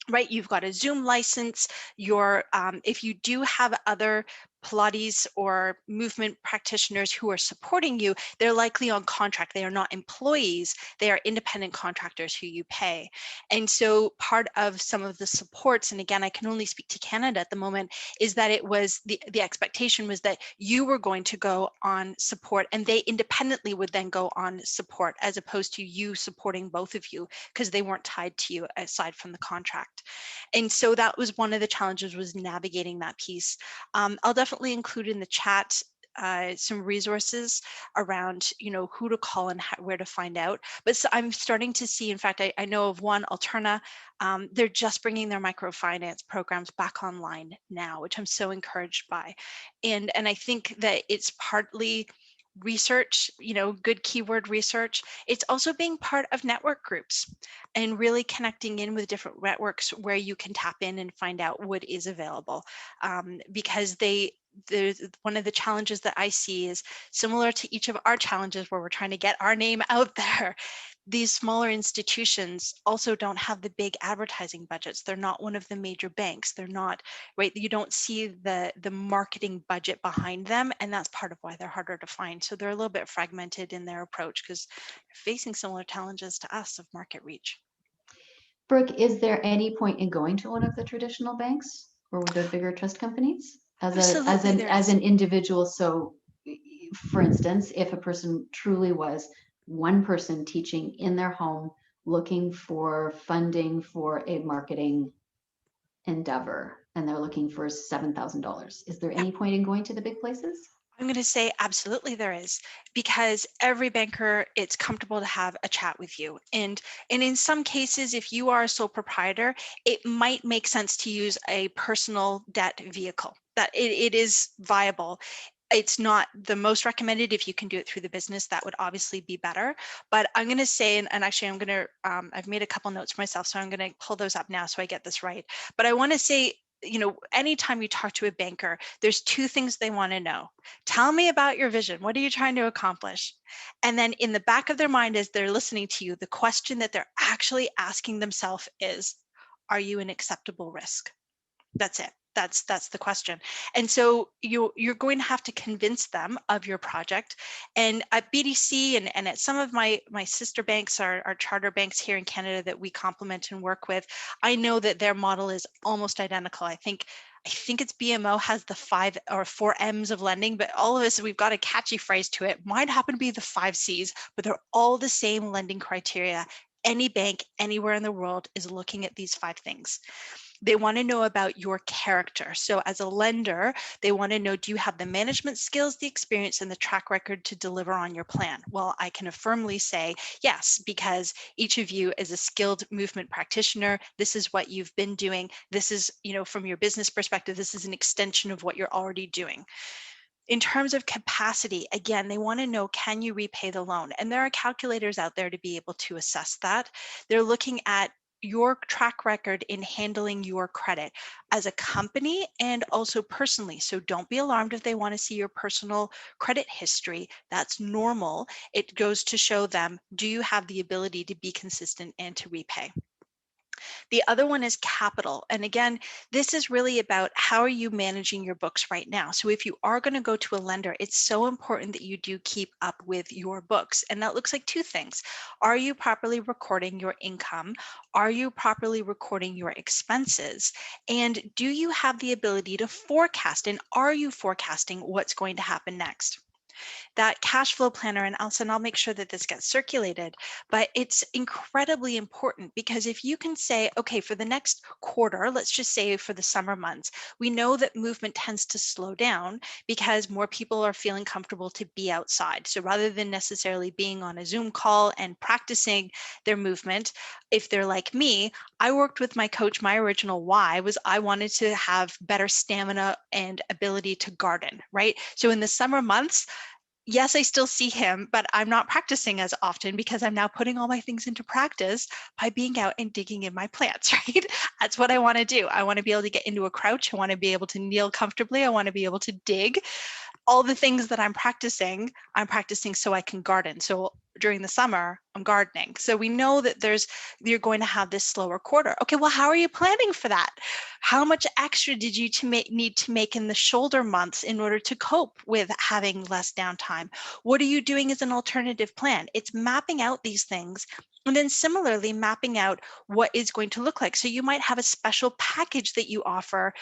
Speaker 2: Right, you've got a Zoom license. If you do have other Pilates or movement practitioners who are supporting you, they're likely on contract. They are not employees. They are independent contractors who you pay. And so part of some of the supports, and again, I can only speak to Canada at the moment, is that it was the expectation was that you were going to go on support and they independently would then go on support, as opposed to you supporting both of you because they weren't tied to you aside from the contract. And so that was one of the challenges, was navigating that piece. I'll definitely include in the chat some resources around, who to call and where to find out. But so I'm starting to see, in fact, I know of one, Alterna. They're just bringing their microfinance programs back online now, which I'm so encouraged by. And I think that it's partly research, good keyword research. It's also being part of network groups and really connecting in with different networks where you can tap in and find out what is available, because one of the challenges that I see is similar to each of our challenges where we're trying to get our name out there. These smaller institutions also don't have the big advertising budgets. They're not one of the major banks. They're not, right? You don't see the marketing budget behind them, and that's part of why they're harder to find. So they're a little bit fragmented in their approach because they're facing similar challenges to us of market reach.
Speaker 1: Brooke, is there any point in going to one of the traditional banks or the bigger trust companies as an individual? So for instance, if a person truly was one person teaching in their home, looking for funding for a marketing endeavor, and they're looking for $7,000, is there any point in going to the big places?
Speaker 2: I'm going to say absolutely there is, because every banker, it's comfortable to have a chat with you. And in some cases, if you are a sole proprietor, it might make sense to use a personal debt vehicle, that it is viable. It's not the most recommended. If you can do it through the business, that would obviously be better. But I'm going to say, and actually I'm going to, I've made a couple notes for myself, so I'm going to pull those up now so I get this right. But I want to say, anytime you talk to a banker, there's two things they want to know. Tell me about your vision. What are you trying to accomplish? And then in the back of their mind, as they're listening to you, the question that they're actually asking themselves is, are you an acceptable risk? That's it. That's the question. And so you're going to have to convince them of your project. And at BDC and at some of my sister banks, our charter banks here in Canada that we complement and work with, I know that their model is almost identical. I think it's BMO has the 5 or 4 M's of lending, but all of us, we've got a catchy phrase to it. Mine happen to be the 5 C's, but they're all the same lending criteria. Any bank anywhere in the world is looking at these 5 things. They want to know about your character. So as a lender, they want to know, do you have the management skills, the experience, and the track record to deliver on your plan? Well, I can firmly say yes, because each of you is a skilled movement practitioner. This is what you've been doing. This is, from your business perspective, this is an extension of what you're already doing. In terms of capacity, again, they want to know, can you repay the loan? And there are calculators out there to be able to assess that. They're looking at your track record in handling your credit as a company and also personally. So don't be alarmed if they want to see your personal credit history. That's normal. It goes to show them, do you have the ability to be consistent and to repay? The other one is capital. And again, this is really about how are you managing your books right now? So if you are going to go to a lender, it's so important that you do keep up with your books. And that looks like 2 things. Are you properly recording your income? Are you properly recording your expenses? And do you have the ability to forecast? And are you forecasting what's going to happen next? That cash flow planner, and Alison, I'll make sure that this gets circulated, but it's incredibly important because if you can say, okay, for the next quarter, let's just say for the summer months, we know that movement tends to slow down because more people are feeling comfortable to be outside. So rather than necessarily being on a Zoom call and practicing their movement, if they're like me, I worked with my coach. My original why was I wanted to have better stamina and ability to garden, right? So in the summer months, yes, I still see him, but I'm not practicing as often because I'm now putting all my things into practice by being out and digging in my plants, right? That's what I want to do. I want to be able to get into a crouch. I want to be able to kneel comfortably. I want to be able to dig. All the things that I'm practicing so I can garden. So during the summer, I'm gardening. So we know that you're going to have this slower quarter. Okay, well, how are you planning for that? How much extra did you need to make in the shoulder months in order to cope with having less downtime? What are you doing as an alternative plan? It's mapping out these things. And then similarly, mapping out what is going to look like. So you might have a special package that you offer,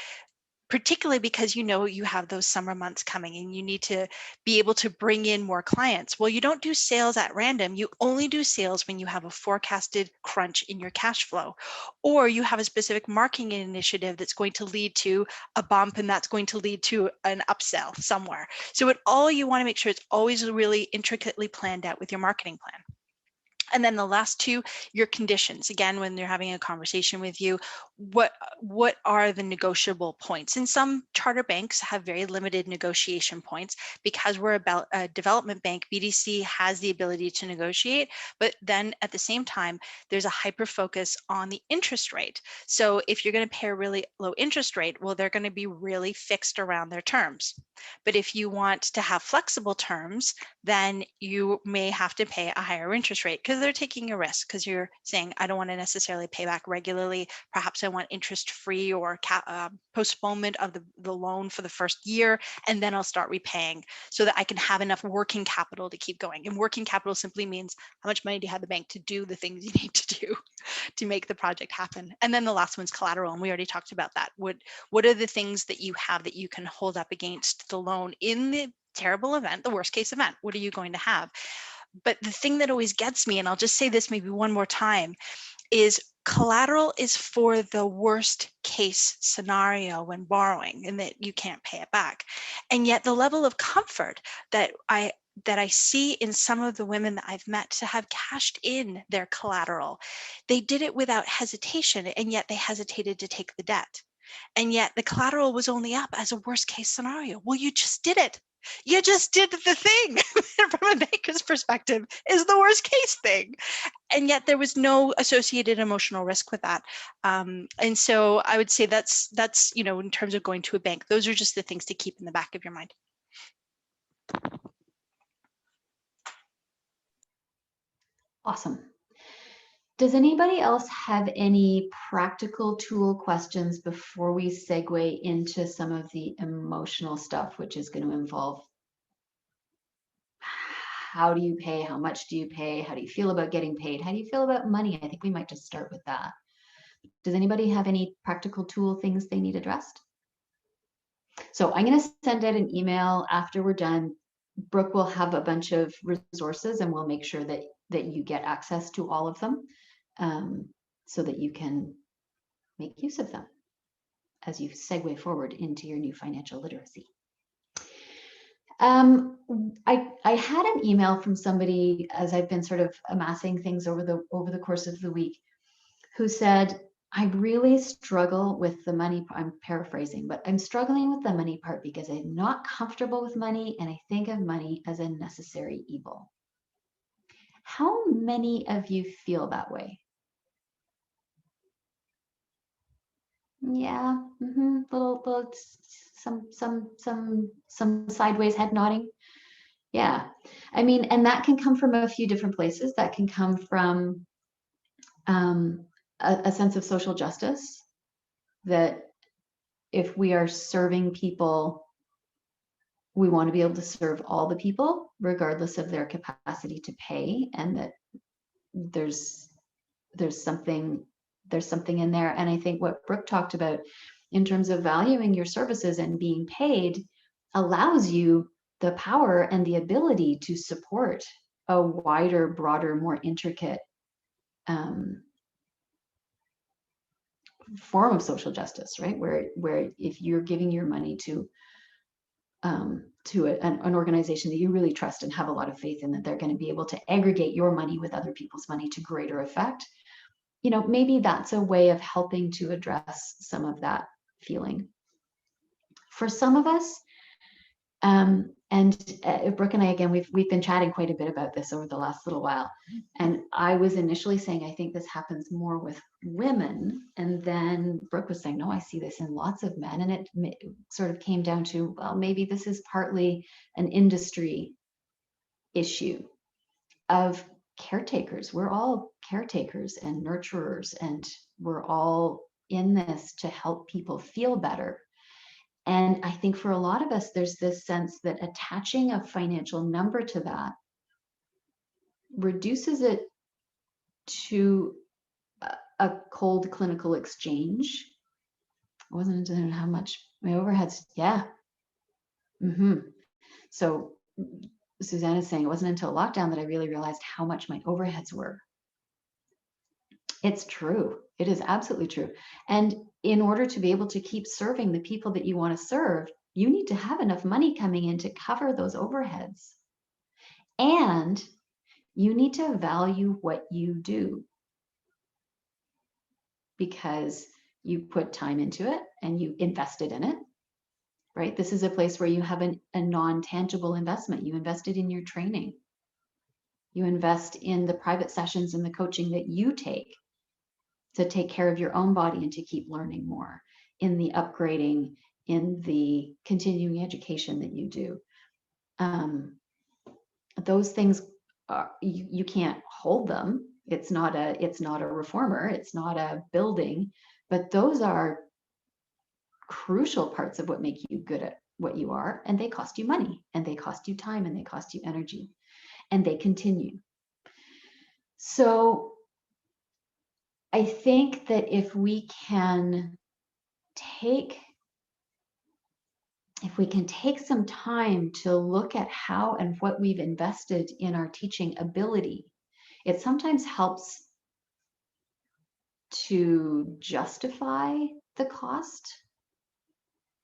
Speaker 2: particularly because you have those summer months coming and you need to be able to bring in more clients. Well, you don't do sales at random. You only do sales when you have a forecasted crunch in your cash flow, or you have a specific marketing initiative that's going to lead to a bump and that's going to lead to an upsell somewhere. So you want to make sure it's always really intricately planned out with your marketing plan. And then the last 2, your conditions. Again, when they're having a conversation with you, what are the negotiable points? And some charter banks have very limited negotiation points. Because we're about a development bank, BDC has the ability to negotiate, but then at the same time, there's a hyper focus on the interest rate. So if you're going to pay a really low interest rate, well, they're going to be really fixed around their terms. But if you want to have flexible terms, then you may have to pay a higher interest rate because they're taking a risk, because you're saying, I don't want to necessarily pay back regularly. Perhaps I want interest free or postponement of the loan for the first year, and then I'll start repaying so that I can have enough working capital to keep going. And working capital simply means how much money do you have the bank to do the things you need to do to make the project happen. And then the last one's collateral, and we already talked about that. What are the things that you have that you can hold up against the loan in the terrible event, the worst case event? What are you going to have? But the thing that always gets me, and I'll just say this maybe one more time, is collateral is for the worst case scenario when borrowing, and that you can't pay it back. And yet the level of comfort that I see in some of the women that I've met to have cashed in their collateral, they did it without hesitation, and yet they hesitated to take the debt. And yet the collateral was only up as a worst case scenario. Well, you just did it. You just did the thing from a banker's perspective is the worst case thing. And yet there was no associated emotional risk with that. And so I would say that's, in terms of going to a bank, those are just the things to keep in the back of your mind.
Speaker 1: Awesome. Does anybody else have any practical tool questions before we segue into some of the emotional stuff, which is going to involve how do you pay, how much do you pay, how do you feel about getting paid, how do you feel about money? I think we might just start with that. Does anybody have any practical tool things they need addressed? So I'm going to send out an email after we're done. Brooke will have a bunch of resources and we'll make sure that you get access to all of them, so that you can make use of them as you segue forward into your new financial literacy. I had an email from somebody as I've been sort of amassing things over the course of the week, who said, I really struggle with the money. I'm paraphrasing, but I'm struggling with the money part because I'm not comfortable with money and I think of money as a necessary evil. How many of you feel that way? Yeah, little some sideways head nodding. Yeah, I mean, and that can come from a few different places. That can come from a sense of social justice, that if we are serving people, we want to be able to serve all the people, regardless of their capacity to pay, and that there's something in there. And I think what Brooke talked about in terms of valuing your services and being paid allows you the power and the ability to support a wider, broader, more intricate form of social justice, right? Where if you're giving your money to an organization that you really trust and have a lot of faith in, that they're going to be able to aggregate your money with other people's money to greater effect, maybe that's a way of helping to address some of that feeling. For some of us, Brooke and I, again, we've been chatting quite a bit about this over the last little while. And I was initially saying, I think this happens more with women. And then Brooke was saying, no, I see this in lots of men. And it sort of came down to, well, maybe this is partly an industry issue of caretakers. We're all caretakers and nurturers, and we're all in this to help people feel better. And I think for a lot of us, there's this sense that attaching a financial number to that reduces it to a cold clinical exchange. I wasn't into how much my overheads. Yeah. So Suzanne is saying it wasn't until lockdown that I really realized how much my overheads were. It's true. It is absolutely true. And in order to be able to keep serving the people that you want to serve, you need to have enough money coming in to cover those overheads. And you need to value what you do, because you put time into it and you invested in it, right? This is a place where you have a non-tangible investment. You invested in your training. You invest in the private sessions and the coaching that you take to take care of your own body and to keep learning more, in the upgrading, in the continuing education that you do. Those things are, you can't hold them. It's not a reformer, it's not a building, but those are crucial parts of what make you good at what you are, and they cost you money, and they cost you time, and they cost you energy, and they continue. So I think that if we can take some time to look at how and what we've invested in our teaching ability, it sometimes helps to justify the cost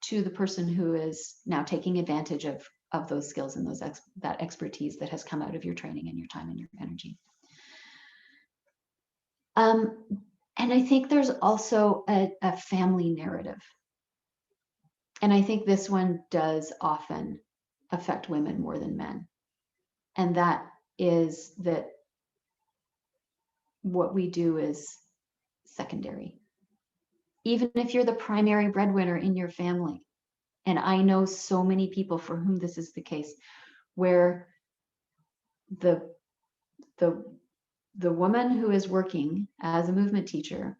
Speaker 1: to the person who is now taking advantage of those skills and that expertise that has come out of your training and your time and your energy. And I think there's also a family narrative. And I think this one does often affect women more than men. And that is that what we do is secondary. Even if you're the primary breadwinner in your family. And I know so many people for whom this is the case, where the woman who is working as a movement teacher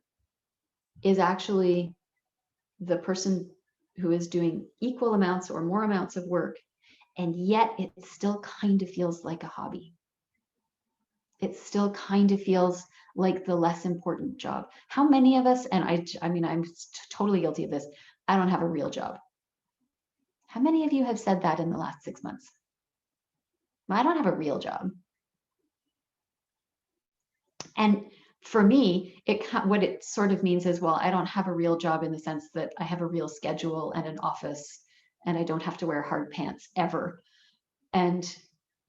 Speaker 1: is actually the person who is doing equal amounts or more amounts of work, and yet it still kind of feels like a hobby. It still kind of feels like the less important job. How many of us, and I mean, I'm totally guilty of this, I don't have a real job. How many of you have said that in the last 6 months? I don't have a real job. And for me, what it sort of means is, well, I don't have a real job in the sense that I have a real schedule and an office, and I don't have to wear hard pants ever. And,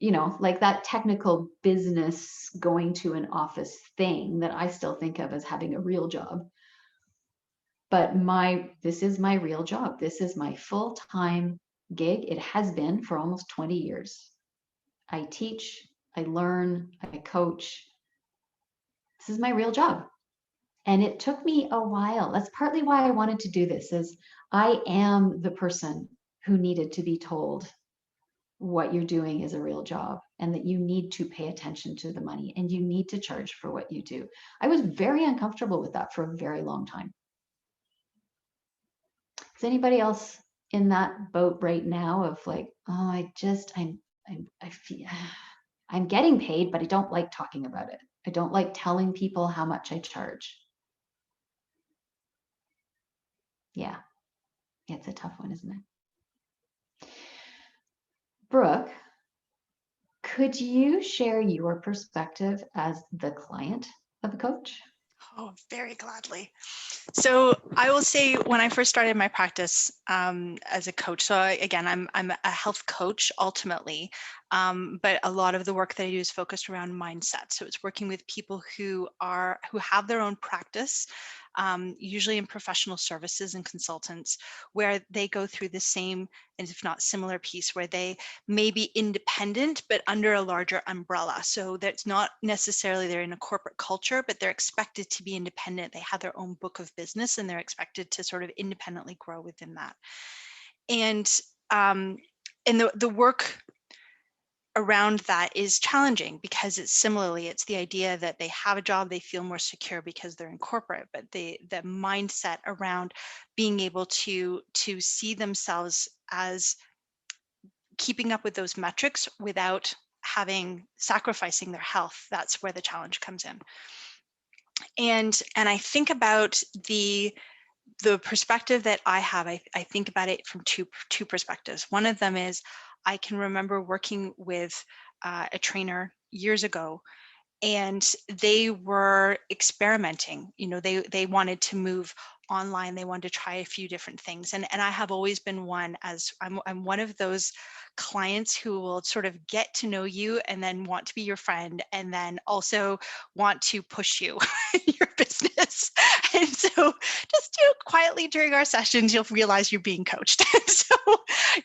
Speaker 1: you know, like that technical business going to an office thing that I still think of as having a real job. But this is my real job. This is my full-time gig. It has been for almost 20 years. I teach, I learn, I coach. This is my real job. And it took me a while. That's partly why I wanted to do this, is I am the person who needed to be told what you're doing is a real job and that you need to pay attention to the money and you need to charge for what you do. I was very uncomfortable with that for a very long time. Is anybody else in that boat right now of like, oh, I feel I'm getting paid, but I don't like talking about it. I don't like telling people how much I charge. Yeah, it's a tough one, isn't it? Brooke, could you share your perspective as the client of a coach?
Speaker 2: Oh, very gladly. So I will say, when I first started my practice as a coach, so again, I'm a health coach ultimately, but a lot of the work that I do is focused around mindset. So it's working with people who have their own practice, usually in professional services and consultants, where they go through the same, and if not similar piece, where they may be independent, but under a larger umbrella. So that's not necessarily they're in a corporate culture, but they're expected to be independent. They have their own book of business and they're expected to sort of independently grow within that. And the work around that is challenging because it's the idea that they have a job, they feel more secure because they're in corporate, but the mindset around being able to see themselves as keeping up with those metrics without sacrificing their health, that's where the challenge comes in. And I think about the perspective that I have. I think about it from two perspectives. One of them is, I can remember working with a trainer years ago, and they were experimenting. You know, they wanted to move online. They wanted to try a few different things. And I have always been one, as I'm one of those clients who will sort of get to know you and then want to be your friend, and then also want to push you in your business. And so just, quietly during our sessions, you'll realize you're being coached. So,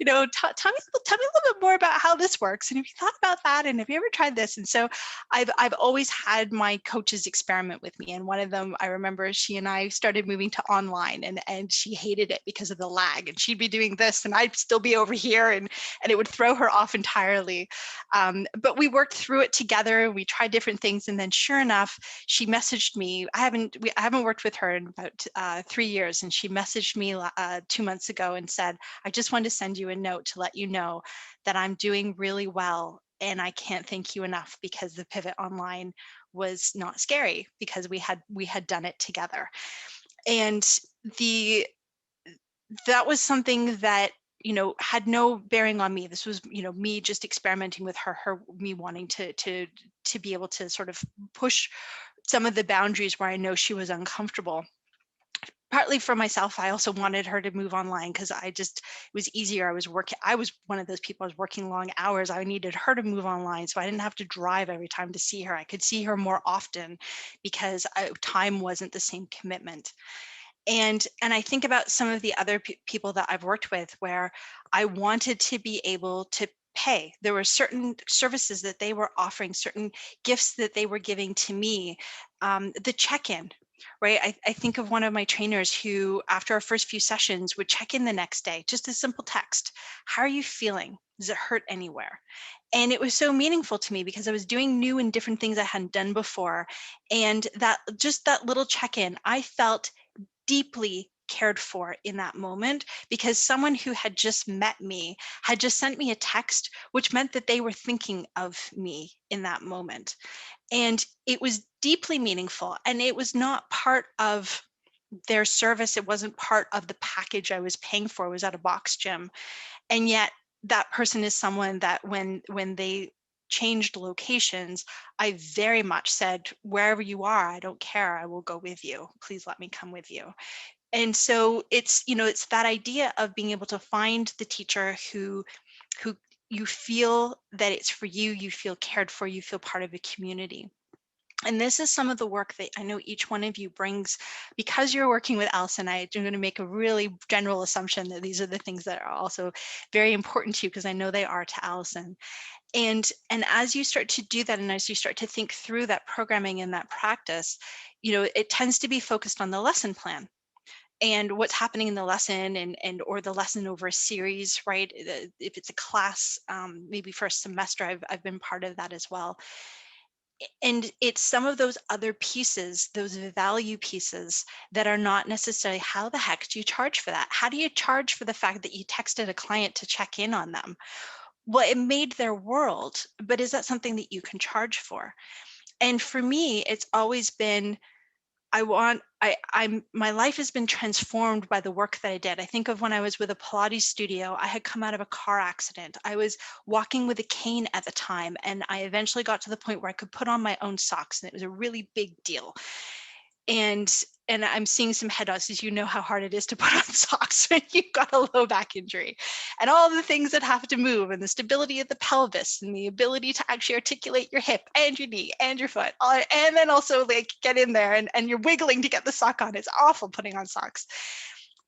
Speaker 2: tell me a little bit more about how this works. And if you thought about that, and have you ever tried this? And so I've always had my coaches experiment with me. And one of them, I remember, she and I started moving to online, and she hated it because of the lag, and she'd be doing this and I'd still be over here, and it would throw her off entirely. But we worked through it together. We tried different things. And then sure enough, she messaged me. I haven't worked with her in about 3 years. And she messaged me 2 months ago and said, I just wanted to send you a note to let you know that I'm doing really well. And I can't thank you enough, because the pivot online was not scary because we had done it together. And that was something that, had no bearing on me. This was, me just experimenting with me wanting to be able to sort of push some of the boundaries where I know she was uncomfortable. Partly for myself, I also wanted her to move online because it was easier. I was one of those people, I was working long hours. I needed her to move online so I didn't have to drive every time to see her. I could see her more often because time wasn't the same commitment. And I think about some of the other people that I've worked with where I wanted to be able to pay. There were certain services that they were offering, certain gifts that they were giving to me. The check-in, right? I think of one of my trainers who, after our first few sessions, would check in the next day, just a simple text. How are you feeling? Does it hurt anywhere? And it was so meaningful to me because I was doing new and different things I hadn't done before. And that little check-in, I felt deeply cared for in that moment because someone who had just met me had just sent me a text, which meant that they were thinking of me in that moment. And it was deeply meaningful. And it was not part of their service. It wasn't part of the package I was paying for. It was at a box gym. And yet that person is someone that when they changed locations, I very much said, wherever you are, I don't care. I will go with you. Please let me come with you. And so it's that idea of being able to find the teacher who you feel that it's for you, you feel cared for, you feel part of a community. And this is some of the work that I know each one of you brings. Because you're working with Allison, I'm going to make a really general assumption that these are the things that are also very important to you, because I know they are to Allison. And as you start to do that, and as you start to think through that programming and that practice, it tends to be focused on the lesson plan and what's happening in the lesson and or the lesson over a series, right? If it's a class, maybe for a semester, I've been part of that as well. And it's some of those other pieces, those value pieces, that are not necessarily, how the heck do you charge for that? How do you charge for the fact that you texted a client to check in on them? Well, it made their world, but is that something that you can charge for? And for me, it's always been, my life has been transformed by the work that I did. I think of when I was with a Pilates studio, I had come out of a car accident. I was walking with a cane at the time, and I eventually got to the point where I could put on my own socks, and it was a really big deal. And I'm seeing some head nods, as you know how hard it is to put on socks when you've got a low back injury, and all the things that have to move, and the stability of the pelvis, and the ability to actually articulate your hip and your knee and your foot, and then also like get in there and you're wiggling to get the sock on. It's awful putting on socks.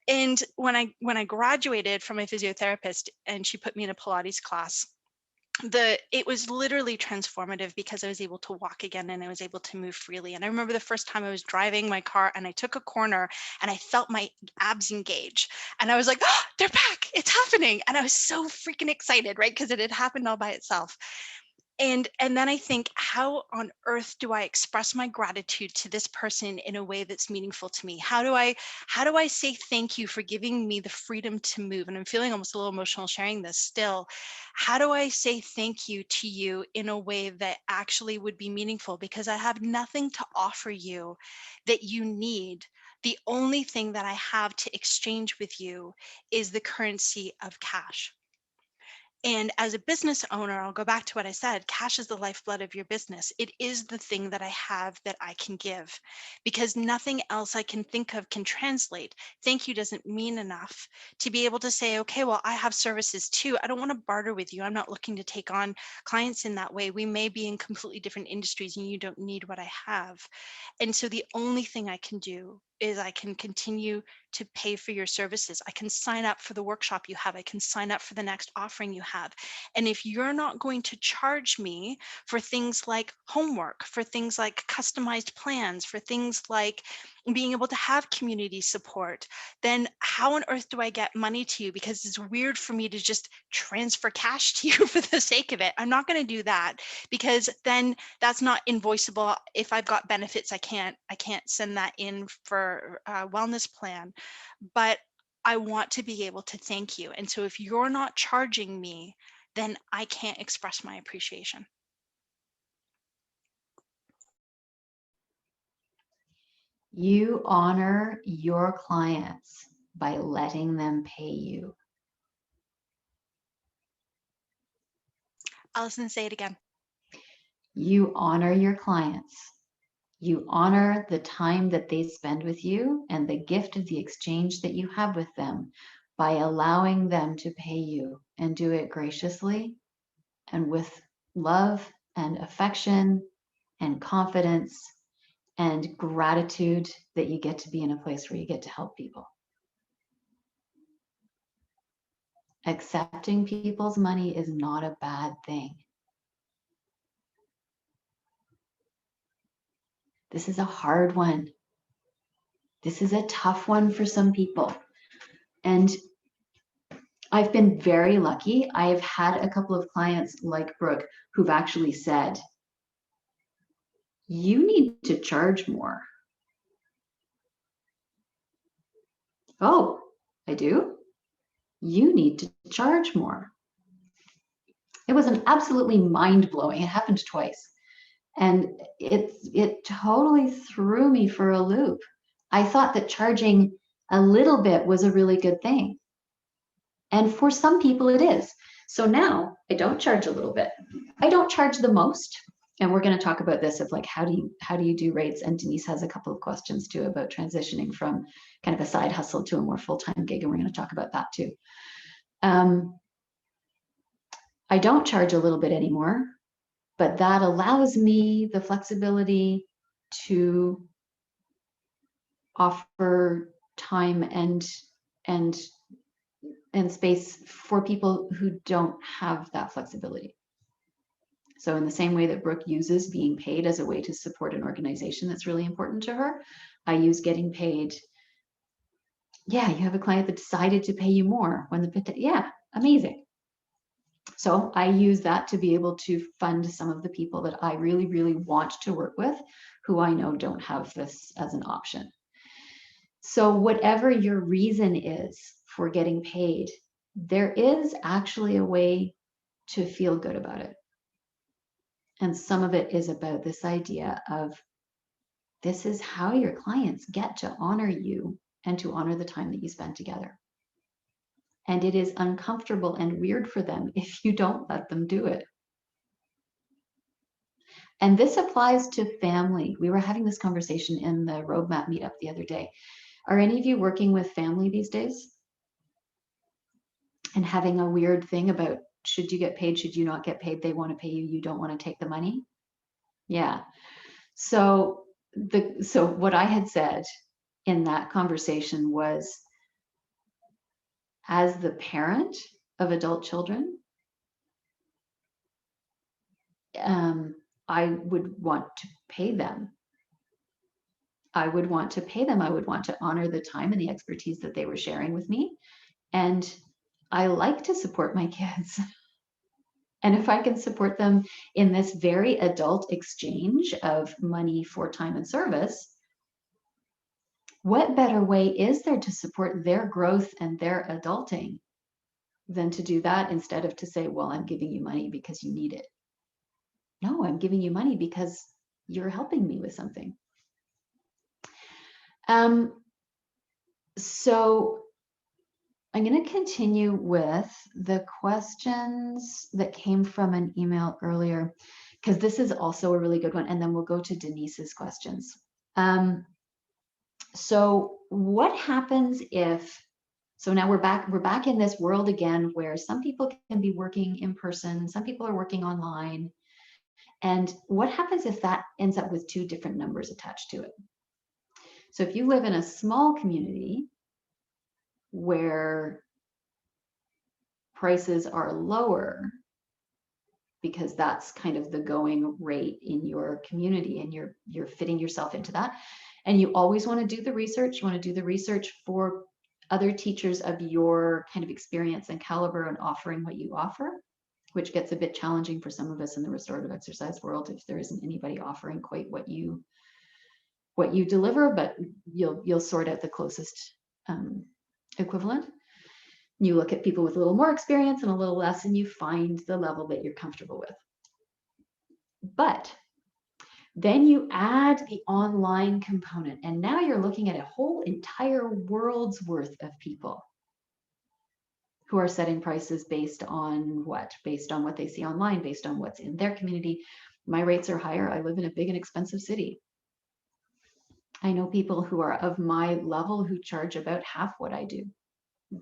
Speaker 2: And when I graduated from my physiotherapist and she put me in a Pilates class, it was literally transformative because I was able to walk again and I was able to move freely. And I remember the first time I was driving my car and I took a corner and I felt my abs engage. And I was like, oh, they're back, it's happening. And I was so freaking excited, right? Because it had happened all by itself. And then I think, how on earth do I express my gratitude to this person in a way that's meaningful to me? How do I say thank you for giving me the freedom to move? And I'm feeling almost a little emotional sharing this still. How do I say thank you to you in a way that actually would be meaningful? Because I have nothing to offer you that you need. The only thing that I have to exchange with you is the currency of cash. And as a business owner, I'll go back to what I said, cash is the lifeblood of your business. It is the thing that I have that I can give, because nothing else I can think of can translate. Thank you doesn't mean enough to be able to say, okay, well, I have services too. I don't want to barter with you. I'm not looking to take on clients in that way. We may be in completely different industries and you don't need what I have. And so the only thing I can do is I can continue to pay for your services. I can sign up for the workshop you have. I can sign up for the next offering you have. And if you're not going to charge me for things like homework, for things like customized plans, for things like being able to have community support, then how on earth do I get money to you? Because it's weird for me to just transfer cash to you for the sake of it. I'm not going to do that, because then that's not invoiceable. If I've got benefits, I can't send that in for a wellness plan. But I want to be able to thank you. And so if you're not charging me, then I can't express my appreciation.
Speaker 1: You honor your clients by letting them pay you.
Speaker 2: Allison, say it again.
Speaker 1: You honor your clients. You honor the time that they spend with you and the gift of the exchange that you have with them by allowing them to pay you, and do it graciously and with love and affection and confidence and gratitude that you get to be in a place where you get to help people. Accepting people's money is not a bad thing. This is a hard one. This is a tough one for some people. And I've been very lucky. I've had a couple of clients like Brooke who've actually said, you need to charge more. Oh, I do? You need to charge more. It was an absolutely mind-blowing. It happened twice. And it totally threw me for a loop. I thought that charging a little bit was a really good thing. And for some people it is. So now I don't charge a little bit. I don't charge the most. And we're going to talk about this of like, how do you do rates? And Denise has a couple of questions too about transitioning from kind of a side hustle to a more full-time gig. And we're going to talk about that too. I don't charge a little bit anymore, but that allows me the flexibility to offer time and space for people who don't have that flexibility. So in the same way that Brooke uses being paid as a way to support an organization that's really important to her, I use getting paid. Yeah, you have a client that decided to pay you more when yeah, amazing. So I use that to be able to fund some of the people that I really, really want to work with, who I know don't have this as an option. So whatever your reason is for getting paid, there is actually a way to feel good about it. And some of it is about this idea of this is how your clients get to honor you and to honor the time that you spend together. And it is uncomfortable and weird for them if you don't let them do it. And this applies to family. We were having this conversation in the roadmap meetup the other day. Are any of you working with family these days? And having a weird thing about, should you get paid, should you not get paid? They want to pay you, you don't want to take the money. Yeah. So what I had said in that conversation was, as the parent of adult children, I would want to pay them. I would want to pay them. I would want to honor the time and the expertise that they were sharing with me. And I like to support my kids. And if I can support them in this very adult exchange of money for time and service, what better way is there to support their growth and their adulting than to do that instead of to say, well, I'm giving you money because you need it. No, I'm giving you money because you're helping me with something. So I'm going to continue with the questions that came from an email earlier, because this is also a really good one. And then we'll go to Denise's questions. So what happens if, so now we're back in this world again, where some people can be working in person, some people are working online. And what happens if that ends up with two different numbers attached to it? So if you live in a small community where prices are lower, because that's kind of the going rate in your community, and you're fitting yourself into that, and you always want to do the research, you want to do the research for other teachers of your kind of experience and caliber and offering what you offer, which gets a bit challenging for some of us in the restorative exercise world if there isn't anybody offering quite what you deliver, but you'll sort out the closest equivalent. You look at people with a little more experience and a little less, and you find the level that you're comfortable with. But then you add the online component, and now you're looking at a whole entire world's worth of people who are setting prices based on what? Based on what they see online, based on what's in their community. My rates are higher. I live in a big and expensive city. I know people who are of my level who charge about half what I do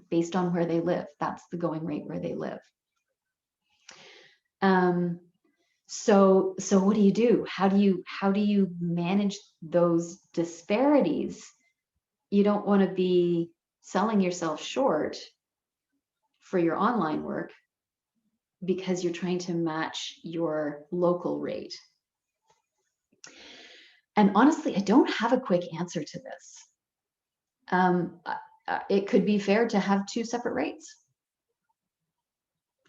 Speaker 1: based on where they live. That's the going rate where they live. So what do you do? How do you manage those disparities? You don't want to be selling yourself short for your online work because you're trying to match your local rate. And honestly, I don't have a quick answer to this. It could be fair to have two separate rates.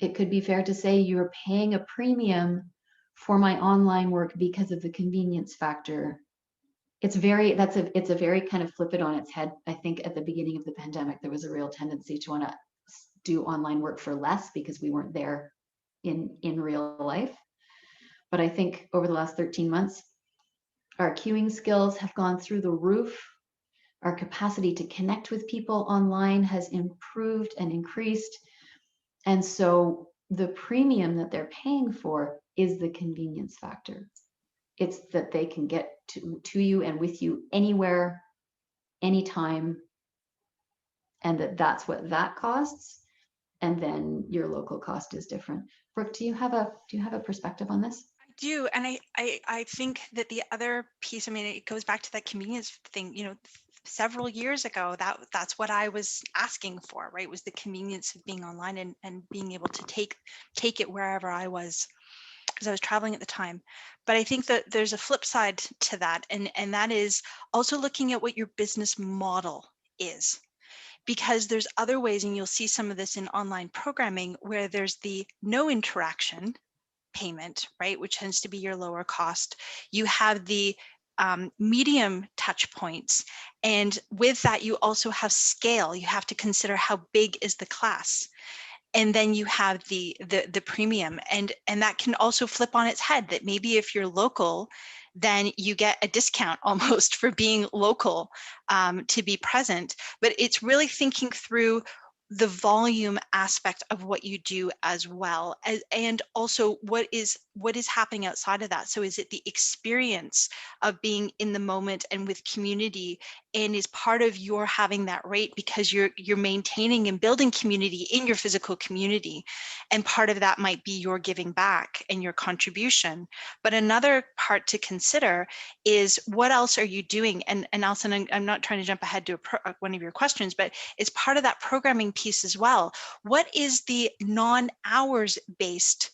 Speaker 1: It could be fair to say you're paying a premium for my online work because of the convenience factor. It's a very kind of flip it on its head. I think at the beginning of the pandemic, there was a real tendency to want to do online work for less because we weren't there in real life. But I think over the last 13 months, our queuing skills have gone through the roof. Our capacity to connect with people online has improved and increased. And so the premium that they're paying for is the convenience factor. It's that they can get to you and with you anywhere, anytime, and that's what that costs. And then your local cost is different. Brooke, do you have a perspective on this?
Speaker 2: I do, and I think that the other piece, I mean, it goes back to that convenience thing. Several years ago, that's what I was asking for, right? Was the convenience of being online and being able to take it wherever I was, because I was traveling at the time. But I think that there's a flip side to that, and that is also looking at what your business model is. Because there's other ways, and you'll see some of this in online programming, where there's the no interaction payment, right, which tends to be your lower cost. You have the medium touch points, and with that you also have scale. You have to consider how big is the class, and then you have the premium, and that can also flip on its head, that maybe if you're local, then you get a discount almost for being local, to be present. But it's really thinking through the volume aspect of what you do as well, and also what is happening outside of that. So is it the experience of being in the moment and with community, and is part of your having that rate because you're maintaining and building community in your physical community, and part of that might be your giving back and your contribution. But another part to consider is what else are you doing? And Alison, I'm not trying to jump ahead to one of your questions, but it's part of that programming piece as well. What is the non-hours based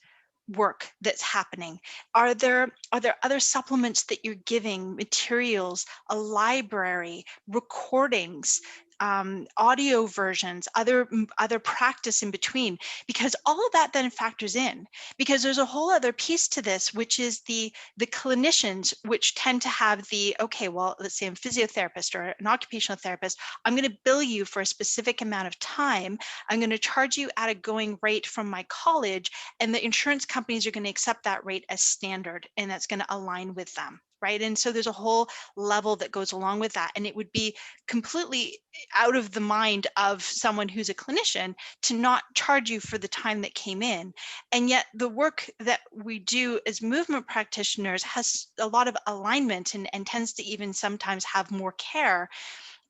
Speaker 2: work that's happening? Are there other supplements that you're giving, materials, a library, recordings, audio versions, other practice in between? Because all of that then factors in, because there's a whole other piece to this, which is the clinicians, which tend to have the, okay, well, let's say I'm a physiotherapist or an occupational therapist, I'm going to bill you for a specific amount of time, I'm going to charge you at a going rate from my college, and the insurance companies are going to accept that rate as standard, and that's going to align with them, right? And so there's a whole level that goes along with that, and it would be completely out of the mind of someone who's a clinician to not charge you for the time that came in. And yet the work that we do as movement practitioners has a lot of alignment, and tends to even sometimes have more care.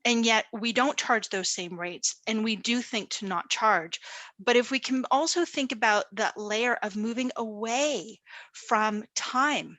Speaker 2: And yet we don't charge those same rates, and we do think to not charge. But if we can also think about that layer of moving away from time,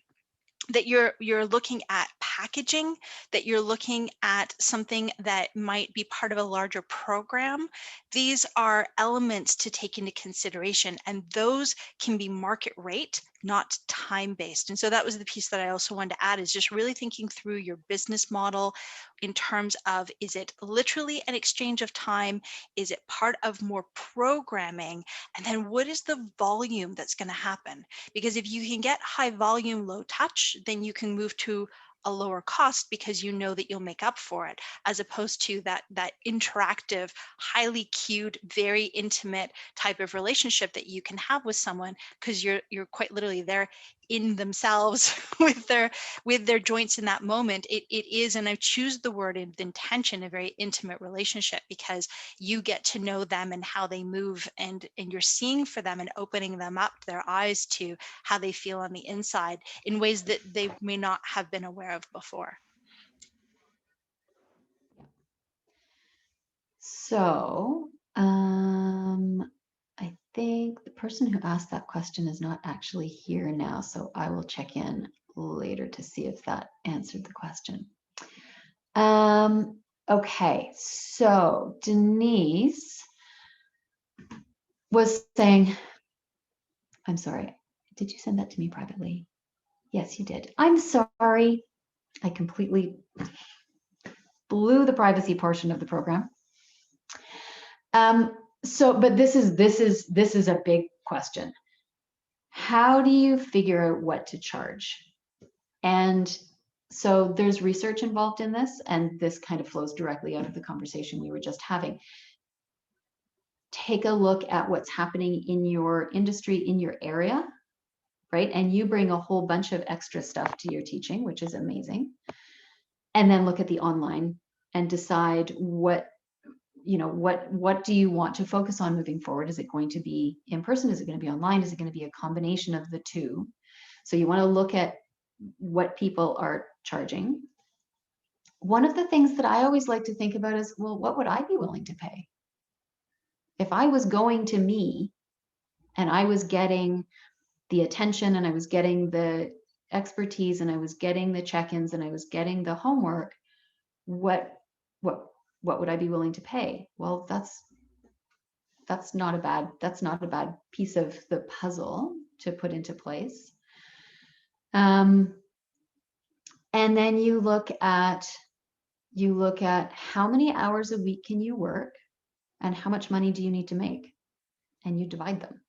Speaker 2: that you're looking at packaging, that you're looking at something that might be part of a larger program, these are elements to take into consideration, and those can be market rate, not time-based. And so that was the piece that I also wanted to add, is just really thinking through your business model in terms of, is it literally an exchange of time? Is it part of more programming? And then what is the volume that's going to happen? Because if you can get high volume, low touch, then you can move to a lower cost because you know that you'll make up for it, as opposed to that interactive, highly cued, very intimate type of relationship that you can have with someone, because you're quite literally there in themselves with their joints in that moment. It is, and I choose the word with intention, a very intimate relationship, because you get to know them and how they move, and you're seeing for them and opening them up their eyes to how they feel on the inside in ways that they may not have been aware of before.
Speaker 1: So I think the person who asked that question is not actually here now, so I will check in later to see if that answered the question. Okay, so Denise was saying, I'm sorry, did you send that to me privately? Yes, you did. I'm sorry. I completely blew the privacy portion of the program. But this is a big question. How do you figure out what to charge? And so there's research involved in this, and this kind of flows directly out of the conversation we were just having. Take a look at what's happening in your industry, in your area, right? And you bring a whole bunch of extra stuff to your teaching, which is amazing. And then look at the online and decide what do you want to focus on moving forward? Is it going to be in person? Is it going to be online? Is it going to be a combination of the two? So you want to look at what people are charging. One of the things that I always like to think about is, well, what would I be willing to pay? If I was going to me and I was getting the attention and I was getting the expertise and I was getting the check-ins and I was getting the homework, what would I be willing to pay? Well, that's not a bad piece of the puzzle to put into place. And then you look at how many hours a week can you work and how much money do you need to make, and you divide them.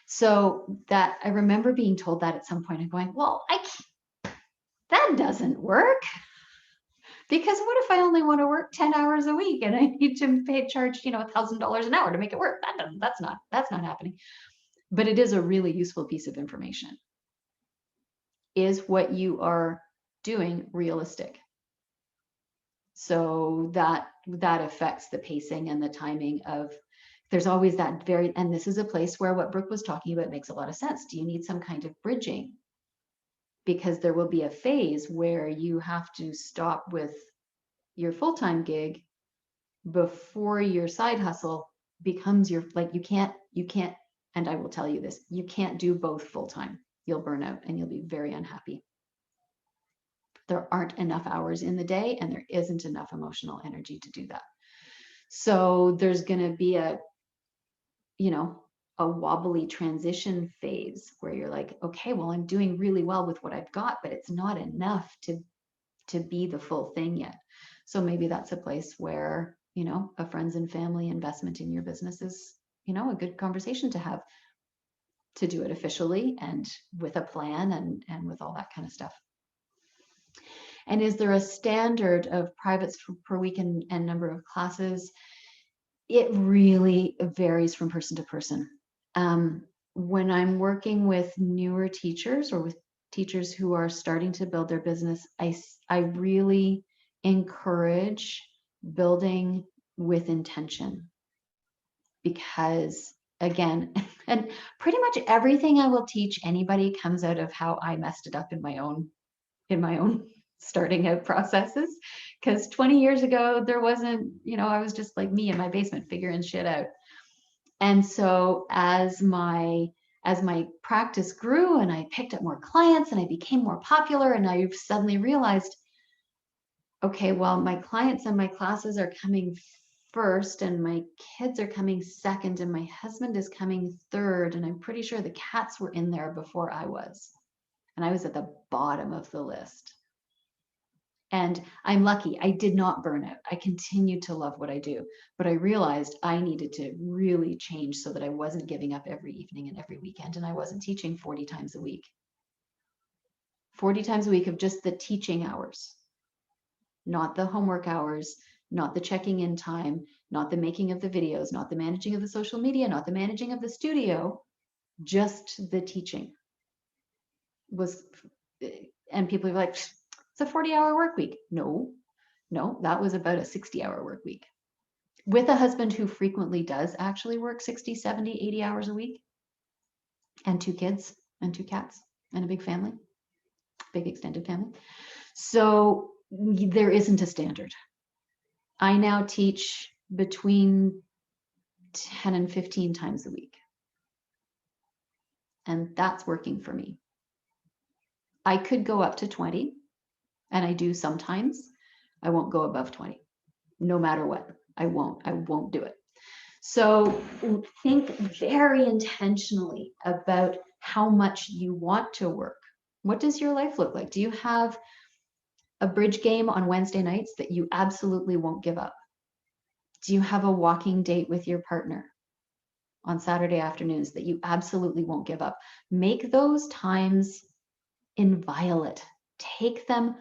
Speaker 1: So that I remember being told that at some point and going, well, that doesn't work. Because what if I only want to work 10 hours a week and I need to charge, $1,000 an hour to make it work? That's not happening. But it is a really useful piece of information. Is what you are doing realistic? So that affects the pacing and the timing of, there's always that and this is a place where what Brooke was talking about makes a lot of sense. Do you need some kind of bridging? Because there will be a phase where you have to stop with your full-time gig before your side hustle becomes you can't, and I will tell you this, you can't do both full-time. You'll burn out and you'll be very unhappy. There aren't enough hours in the day and there isn't enough emotional energy to do that. So there's going to be a wobbly transition phase where you're like, okay, well, I'm doing really well with what I've got, but it's not enough to be the full thing yet. So maybe that's a place where, a friends and family investment in your business is, a good conversation to have, to do it officially and with a plan and with all that kind of stuff. And is there a standard of privates per week and number of classes? It really varies from person to person. When I'm working with newer teachers or with teachers who are starting to build their business, I really encourage building with intention, because again, and pretty much everything I will teach anybody comes out of how I messed it up in my own starting out processes. Because 20 years ago, there wasn't, I was just like me in my basement figuring shit out. And so as my practice grew and I picked up more clients and I became more popular, and I suddenly realized, okay, well, my clients and my classes are coming first and my kids are coming second and my husband is coming third. And I'm pretty sure the cats were in there before I was. And I was at the bottom of the list. And I'm lucky, I did not burn out. I continued to love what I do, but I realized I needed to really change so that I wasn't giving up every evening and every weekend, and I wasn't teaching 40 times a week. 40 times a week of just the teaching hours, not the homework hours, not the checking in time, not the making of the videos, not the managing of the social media, not the managing of the studio, just the teaching was, and people are like, it's a 40-hour work week. No, that was about a 60-hour work week with a husband who frequently does actually work 60, 70, 80 hours a week, and 2 kids and 2 cats and a big family, big extended family. So there isn't a standard. I now teach between 10 and 15 times a week. And that's working for me. I could go up to 20, and I do sometimes. I won't go above 20, no matter what. I won't do it. So think very intentionally about how much you want to work. What does your life look like? Do you have a bridge game on Wednesday nights that you absolutely won't give up? Do you have a walking date with your partner on Saturday afternoons that you absolutely won't give up? Make those times inviolate. Take them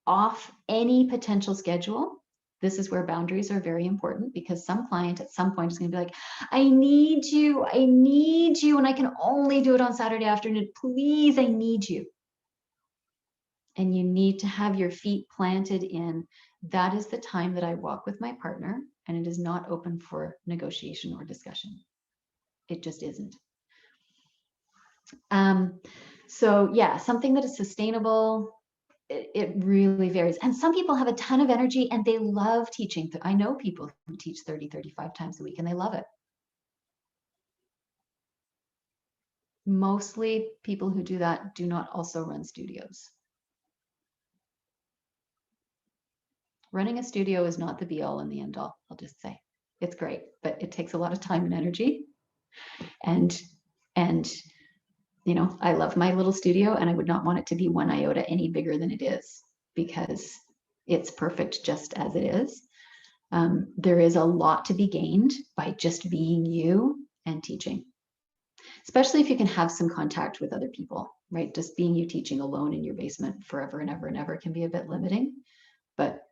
Speaker 1: off any potential schedule. This is where boundaries are very important, because some client at some point is going to be like, I need you, and I can only do it on Saturday afternoon. Please, I need you. And you need to have your feet planted in, that is the time that I walk with my partner, and it is not open for negotiation or discussion. It just isn't. So yeah, something that is sustainable, it really varies. And some people have a ton of energy and they love teaching. I know people who teach 30, 35 times a week and they love it. Mostly people who do that do not also run studios. Running a studio is not the be all and the end all, I'll just say. It's great, but it takes a lot of time and energy. And you know, I love my little studio and I would not want it to be one iota any bigger than it is, because it's perfect just as it is. There is a lot to be gained by just being you and teaching, especially if you can have some contact with other people, right? Just being you teaching alone in your basement forever and ever and ever can be a bit limiting. But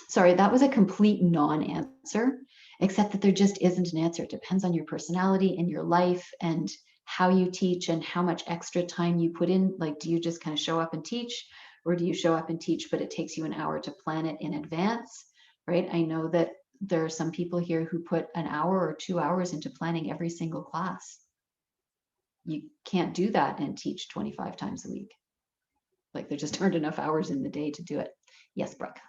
Speaker 1: sorry, that was a complete non-answer, except that there just isn't an answer. It depends on your personality and your life and how you teach and how much extra time you put in. Like, do you just kind of show up and teach, or do you show up and teach, but it takes you an hour to plan it in advance, right? I know that there are some people here who put an hour or 2 hours into planning every single class. You can't do that and teach 25 times a week. Like, there just aren't enough hours in the day to do it. Yes, Brooke.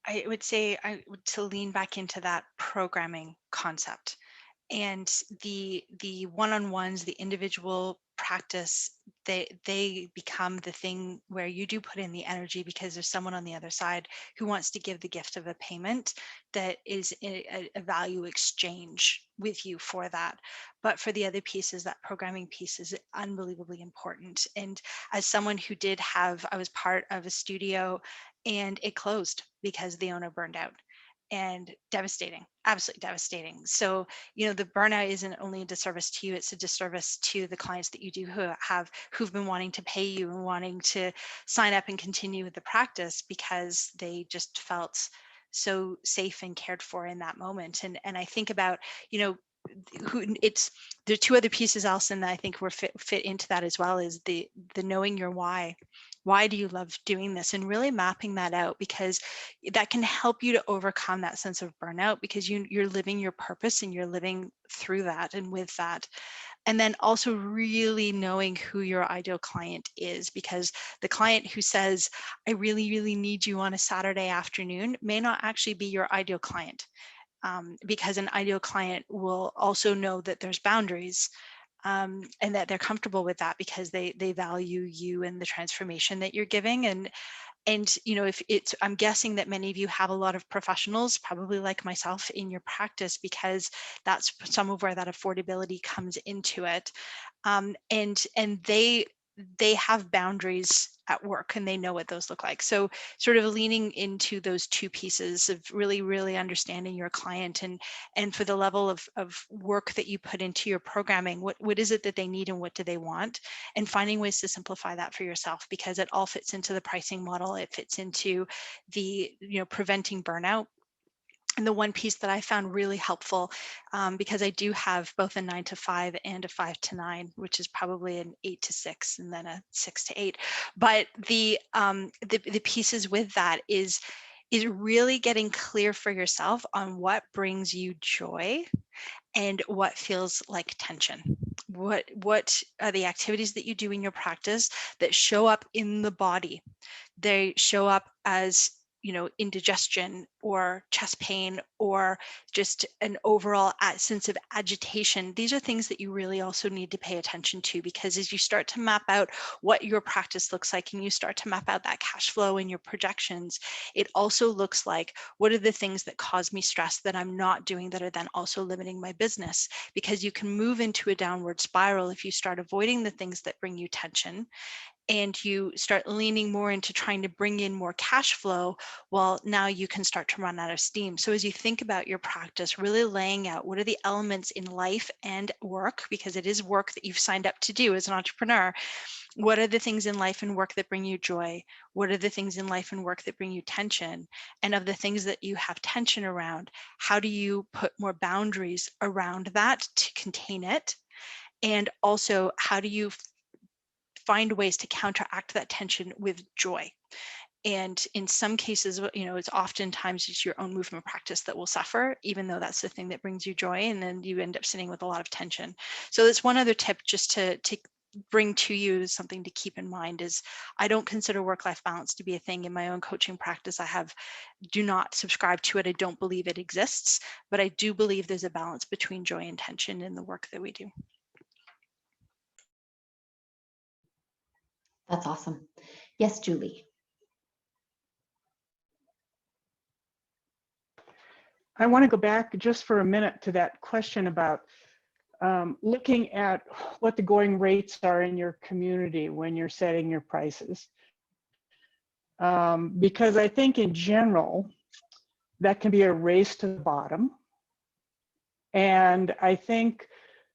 Speaker 2: I would say to lean back into that programming concept, and the one-on-ones, the individual practice, they become the thing where you do put in the energy, because there's someone on the other side who wants to give the gift of a payment that is a value exchange with you for that. But for the other pieces, that programming piece is unbelievably important. And as someone who I was part of a studio and it closed because the owner burned out, and devastating, absolutely devastating. So, you know, the burnout isn't only a disservice to you, it's a disservice to the clients that you do who've been wanting to pay you and wanting to sign up and continue with the practice because they just felt so safe and cared for in that moment. And I think about, you know, there are 2 other pieces, Alison, that I think were fit into that as well, is the knowing your why. Why do you love doing this? And really mapping that out, because that can help you to overcome that sense of burnout, because you're living your purpose and you're living through that and with that. And then also really knowing who your ideal client is, because the client who says, I really, really need you on a Saturday afternoon, may not actually be your ideal client. Because an ideal client will also know that there's boundaries, and that they're comfortable with that because they value you and the transformation that you're giving. And you know, if it's, I'm guessing that many of you have a lot of professionals, probably like myself, in your practice, because that's some of where that affordability comes into it. And they have boundaries at work and they know what those look like. So sort of leaning into those 2 pieces of really, really understanding your client, and for the level of work that you put into your programming, what is it that they need and what do they want, and finding ways to simplify that for yourself, because it all fits into the pricing model. It fits into the, you know, preventing burnout. And the one piece that I found really helpful, because I do have both a 9 to 5 and a 5 to 9, which is probably an 8 to 6 and then a 6 to 8. But the pieces with that is really getting clear for yourself on what brings you joy and what feels like tension. What are the activities that you do in your practice that show up in the body? They show up as, indigestion or chest pain or just an overall sense of agitation. These are things that you really also need to pay attention to, because as you start to map out what your practice looks like and you start to map out that cash flow and your projections, it also looks like, what are the things that cause me stress that I'm not doing that are then also limiting my business? Because you can move into a downward spiral if you start avoiding the things that bring you tension and you start leaning more into trying to bring in more cash flow. Well, now you can start to run out of steam. So as you think about your practice, really laying out what are the elements in life and work, because it is work that you've signed up to do as an entrepreneur. What are the things in life and work that bring you joy? What are the things in life and work that bring you tension? And of the things that you have tension around, how do you put more boundaries around that to contain it? And also, how do you find ways to counteract that tension with joy? And in some cases, it's oftentimes it's your own movement practice that will suffer, even though that's the thing that brings you joy, and then you end up sitting with a lot of tension. So that's one other tip just to bring to you, as something to keep in mind, is I don't consider work-life balance to be a thing in my own coaching practice. Do not subscribe to it. I don't believe it exists, but I do believe there's a balance between joy and tension in the work that we do.
Speaker 1: That's awesome. Yes, Julie.
Speaker 3: I want to go back just for a minute to that question about looking at what the going rates are in your community when you're setting your prices. Because I think in general, that can be a race to the bottom. And I think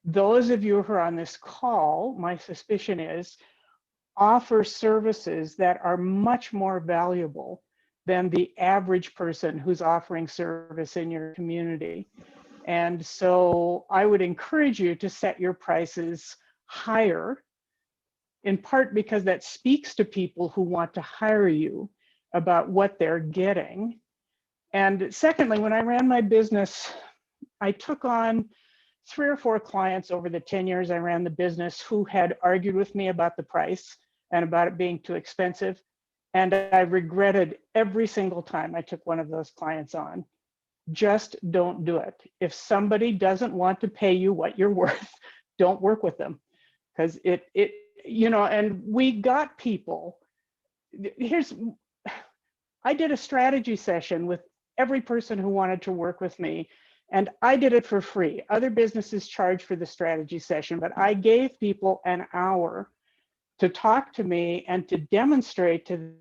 Speaker 3: those of you who are on this call, my suspicion is, offer services that are much more valuable than the average person who's offering service in your community. And so I would encourage you to set your prices higher, in part because that speaks to people who want to hire you about what they're getting. And secondly, when I ran my business, I took on 3 or 4 clients over the 10 years I ran the business who had argued with me about the price and about it being too expensive. And I regretted every single time I took one of those clients on. Just don't do it. If somebody doesn't want to pay you what you're worth, don't work with them. Because and we got people. I did a strategy session with every person who wanted to work with me, and I did it for free. Other businesses charge for the strategy session, but I gave people an hour to talk to me and to demonstrate to them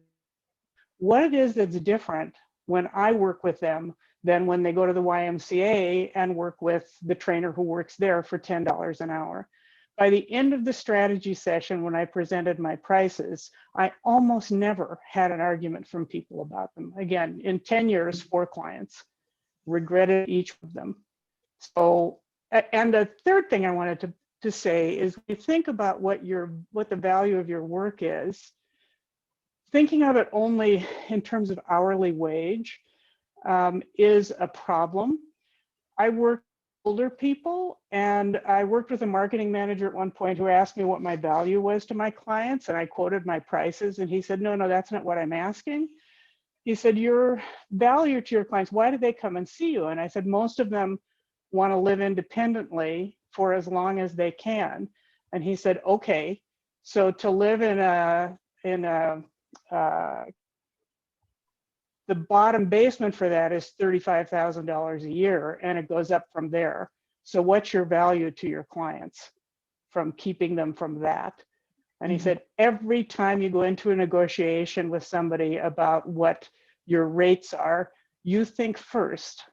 Speaker 3: what it is that's different when I work with them than when they go to the YMCA and work with the trainer who works there for $10 an hour. By the end of the strategy session, when I presented my prices, I almost never had an argument from people about them. Again, in 10 years, 4 clients, regretted each of them. So, and the third thing I wanted to say is, when you think about what the value of your work is, thinking of it only in terms of hourly wage is a problem. I work with older people, and I worked with a marketing manager at one point who asked me what my value was to my clients, and I quoted my prices, and he said, no, that's not what I'm asking. He said, your value to your clients, why do they come and see you? And I said, most of them want to live independently for as long as they can. And he said, okay, so to live in the bottom basement for that is $35,000 a year, and it goes up from there. So what's your value to your clients from keeping them from that? And he said, every time you go into a negotiation with somebody about what your rates are, you think first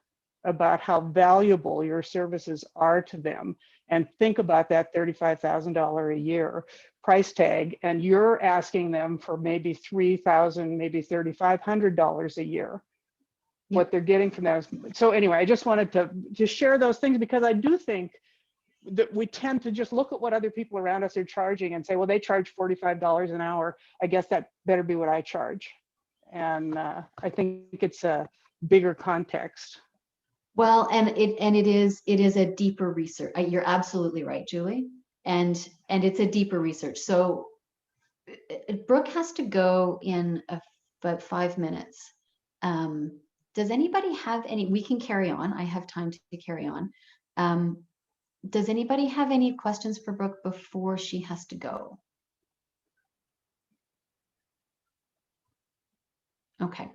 Speaker 3: about how valuable your services are to them, and think about that $35,000 a year price tag, and you're asking them for maybe $3,000, maybe $3,500 a year. what they're getting from that. So anyway, I just wanted to share those things, because I do think that we tend to just look at what other people around us are charging and say, well, they charge $45 an hour. I guess that better be what I charge. And I think it's a bigger context.
Speaker 1: Well, and it is a deeper research. You're absolutely right, Julie. And it's a deeper research. So Brooke has to go in about 5 minutes. Does anybody have any? We can carry on. I have time to carry on. Does anybody have any questions for Brooke before she has to go? Okay,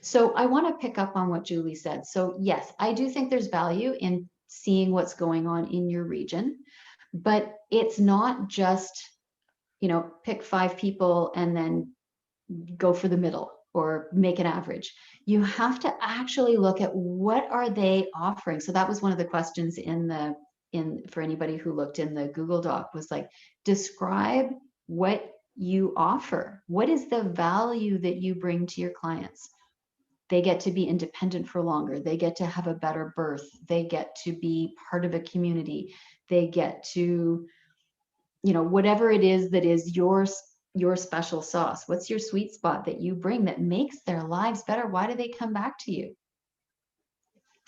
Speaker 1: so I want to pick up on what Julie said. So yes, I do think there's value in seeing what's going on in your region, but it's not just, you know, pick 5 people and then go for the middle or make an average. You have to actually look at what are they offering. So that was one of the questions for anybody who looked in the Google Doc, was like, describe what you offer. What is the value that you bring to your clients? They get to be independent for longer. They get to have a better birth. They get to be part of a community. They get to, you know, whatever it is that is your special sauce. What's your sweet spot that you bring that makes their lives better? Why do they come back to you?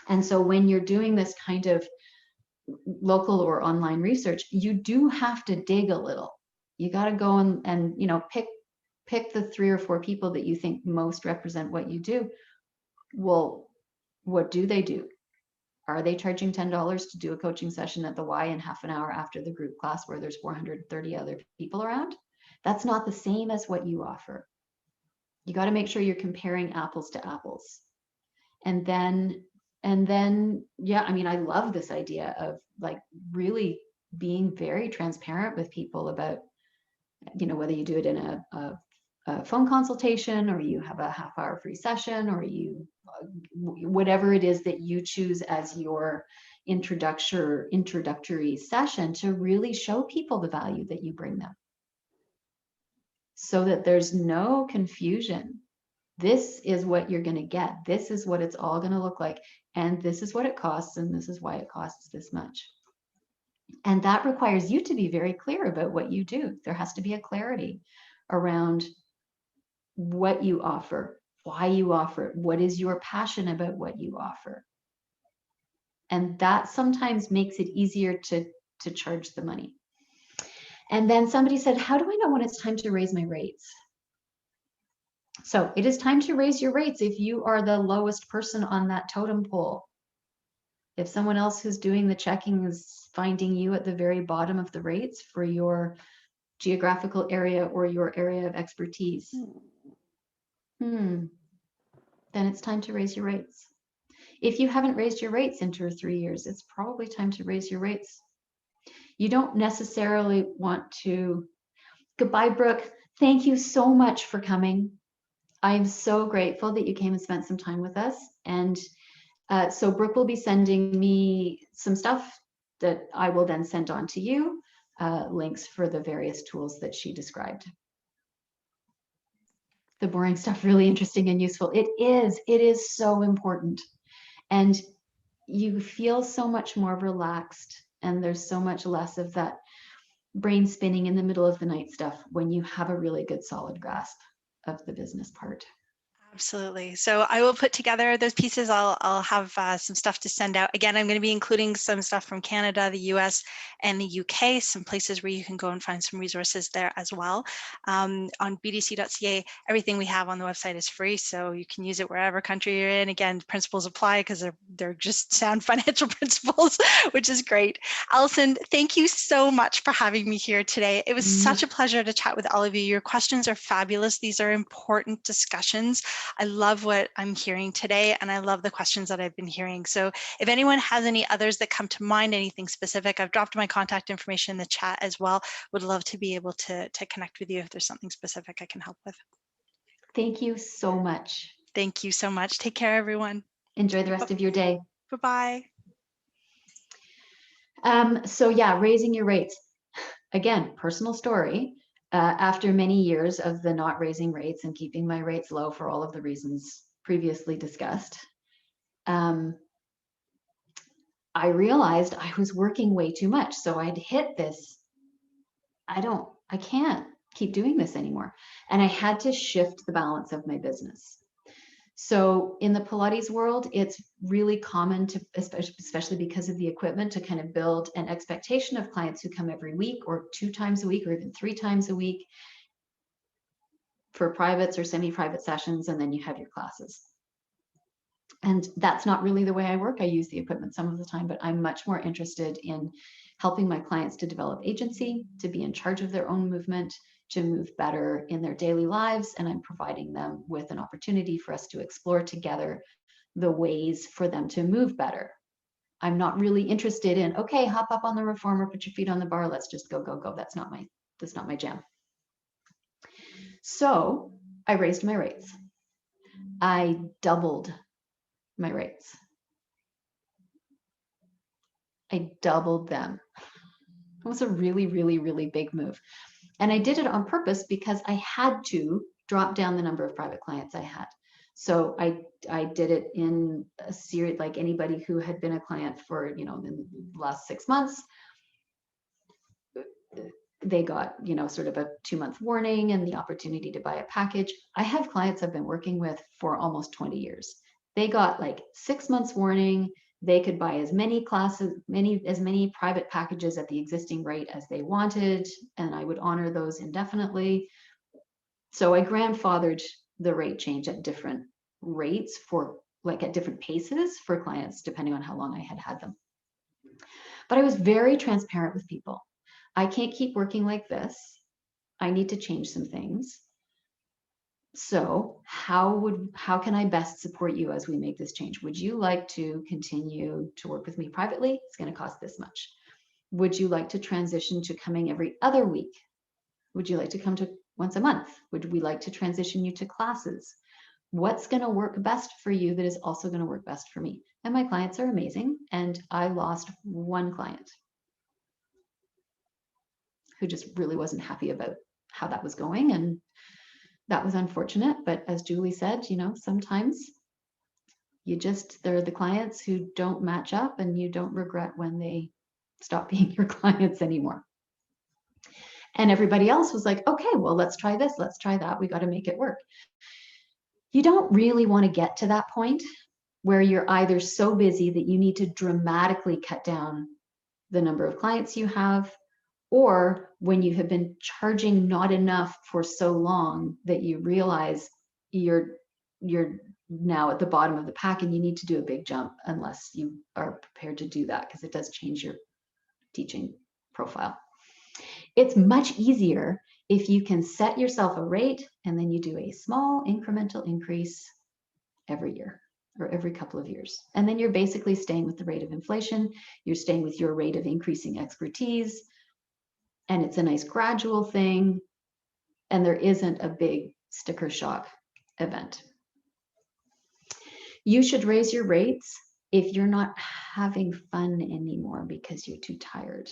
Speaker 1: And so when you're doing this kind of local or online research, you do have to dig a little. You got to go and you know, pick the 3 or 4 people that you think most represent what you do. Well, what do they do? Are they charging $10 to do a coaching session at the Y in half an hour after the group class where there's 430 other people around? That's not the same as what you offer. You got to make sure you're comparing apples to apples. And then, yeah, I mean, I love this idea of like really being very transparent with people about, you know, whether you do it in a phone consultation, or you have a half-hour free session, or you, whatever it is that you choose as your introductory session, to really show people the value that you bring them, so that there's no confusion. This is what you're going to get. This is what it's all going to look like. And this is what it costs. And this is why it costs this much. And that requires you to be very clear about what you do. There has to be a clarity around what you offer, why you offer it, what is your passion about what you offer. And that sometimes makes it easier to charge the money. And then somebody said, how do I know when it's time to raise my rates? So it is time to raise your rates if you are the lowest person on that totem pole. If someone else who's doing the checking is finding you at the very bottom of the rates for your geographical area or your area of expertise, then it's time to raise your rates. If you haven't raised your rates in 2 or 3 years, it's probably time to raise your rates. You don't necessarily want to. Goodbye, Brooke. Thank you so much for coming. I'm so grateful that you came and spent some time with us. And so Brooke will be sending me some stuff that I will then send on to you, links for the various tools that she described. The boring stuff, really interesting and useful. It is so important. And you feel so much more relaxed, and there's so much less of that brain spinning in the middle of the night stuff when you have a really good solid grasp of the business part.
Speaker 2: Absolutely. So I will put together those pieces. I'll have some stuff to send out. Again, I'm going to be including some stuff from Canada, the US, and the UK, some places where you can go and find some resources there as well. On bdc.ca, everything we have on the website is free, so you can use it wherever country you're in. Again, principles apply because they're just sound financial principles, which is great. Alison, thank you so much for having me here today. It was such a pleasure to chat with all of you. Your questions are fabulous. These are important discussions. I love what I'm hearing today, and I love the questions that I've been hearing. So if anyone has any others that come to mind, anything specific, I've dropped my contact information in the chat as well. Would love to be able to connect with you if there's something specific I can help with.
Speaker 1: Thank you so much.
Speaker 2: Thank you so much. Take care, everyone.
Speaker 1: Enjoy the rest of your day.
Speaker 2: Bye-bye.
Speaker 1: So yeah, raising your rates. Again, personal story. After many years of the not raising rates and keeping my rates low for all of the reasons previously discussed, I realized I was working way too much. So I'd hit this, I can't keep doing this anymore. And I had to shift the balance of my business. So in the Pilates world, it's really common to, especially because of the equipment, to kind of build an expectation of clients who come every week or 2 times a week or even 3 times a week for privates or semi-private sessions, and then you have your classes. And that's not really the way I work. I use the equipment some of the time, but I'm much more interested in helping my clients to develop agency, to be in charge of their own movement, to move better in their daily lives. And I'm providing them with an opportunity for us to explore together the ways for them to move better. I'm not really interested in, okay, hop up on the reformer, put your feet on the bar, let's just go, go, go. That's not my jam. So I raised my rates. I doubled my rates. I doubled them. It was a really, really, really big move. And I did it on purpose because I had to drop down the number of private clients I had. So I did it in a series, like anybody who had been a client for, the last 6 months, they got, sort of a 2-month warning and the opportunity to buy a package. I have clients I've been working with for almost 20 years. They got like 6 months warning. They could buy as many classes, as many private packages at the existing rate as they wanted, and I would honor those indefinitely. So I grandfathered the rate change at different rates at different paces for clients, depending on how long I had had them. But I was very transparent with people. I can't keep working like this. I need to change some things. So how can I best support you as we make this change? Would you like to continue to work with me privately? It's going to cost this much. Would you like to transition to coming every other week? Would you like to come to once a month? Would we like to transition you to classes? What's going to work best for you that is also going to work best for me? And my clients are amazing. And I lost one client who just really wasn't happy about how that was going. And that was unfortunate. But as Julie said, sometimes they're the clients who don't match up, and you don't regret when they stop being your clients anymore. And everybody else was like, okay, well, let's try this, let's try that. We got to make it work. You don't really want to get to that point where you're either so busy that you need to dramatically cut down the number of clients you have, or when you have been charging not enough for so long that you realize you're now at the bottom of the pack and you need to do a big jump, unless you are prepared to do that, because it does change your teaching profile. It's much easier if you can set yourself a rate and then you do a small incremental increase every year or every couple of years. And then you're basically staying with the rate of inflation. You're staying with your rate of increasing expertise. And it's a nice gradual thing. And there isn't a big sticker shock event. You should raise your rates if you're not having fun anymore because you're too tired.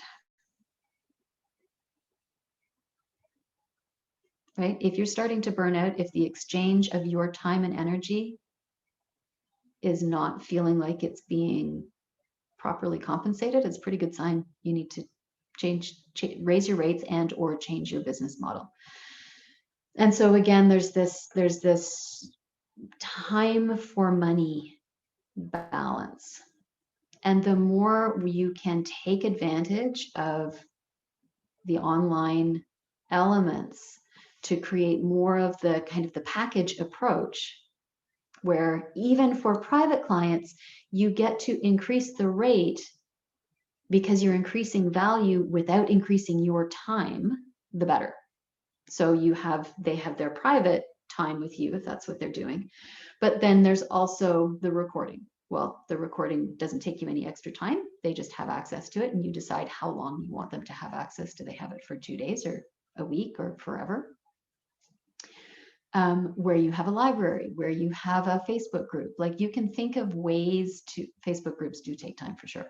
Speaker 1: Right? If you're starting to burn out, if the exchange of your time and energy is not feeling like it's being properly compensated, it's a pretty good sign. You need to raise your rates and or change your business model. And so again, there's this time for money balance. And the more you can take advantage of the online elements to create more of the kind of the package approach, where even for private clients, you get to increase the rate because you're increasing value without increasing your time, the better. So they have their private time with you if that's what they're doing. But then there's also the recording. Well, the recording doesn't take you any extra time. They just have access to it, and you decide how long you want them to have access. Do they have it for 2 days or a week or forever? Where you have a library, where you have a Facebook group. Like, you can think of ways to, Facebook groups do take time for sure,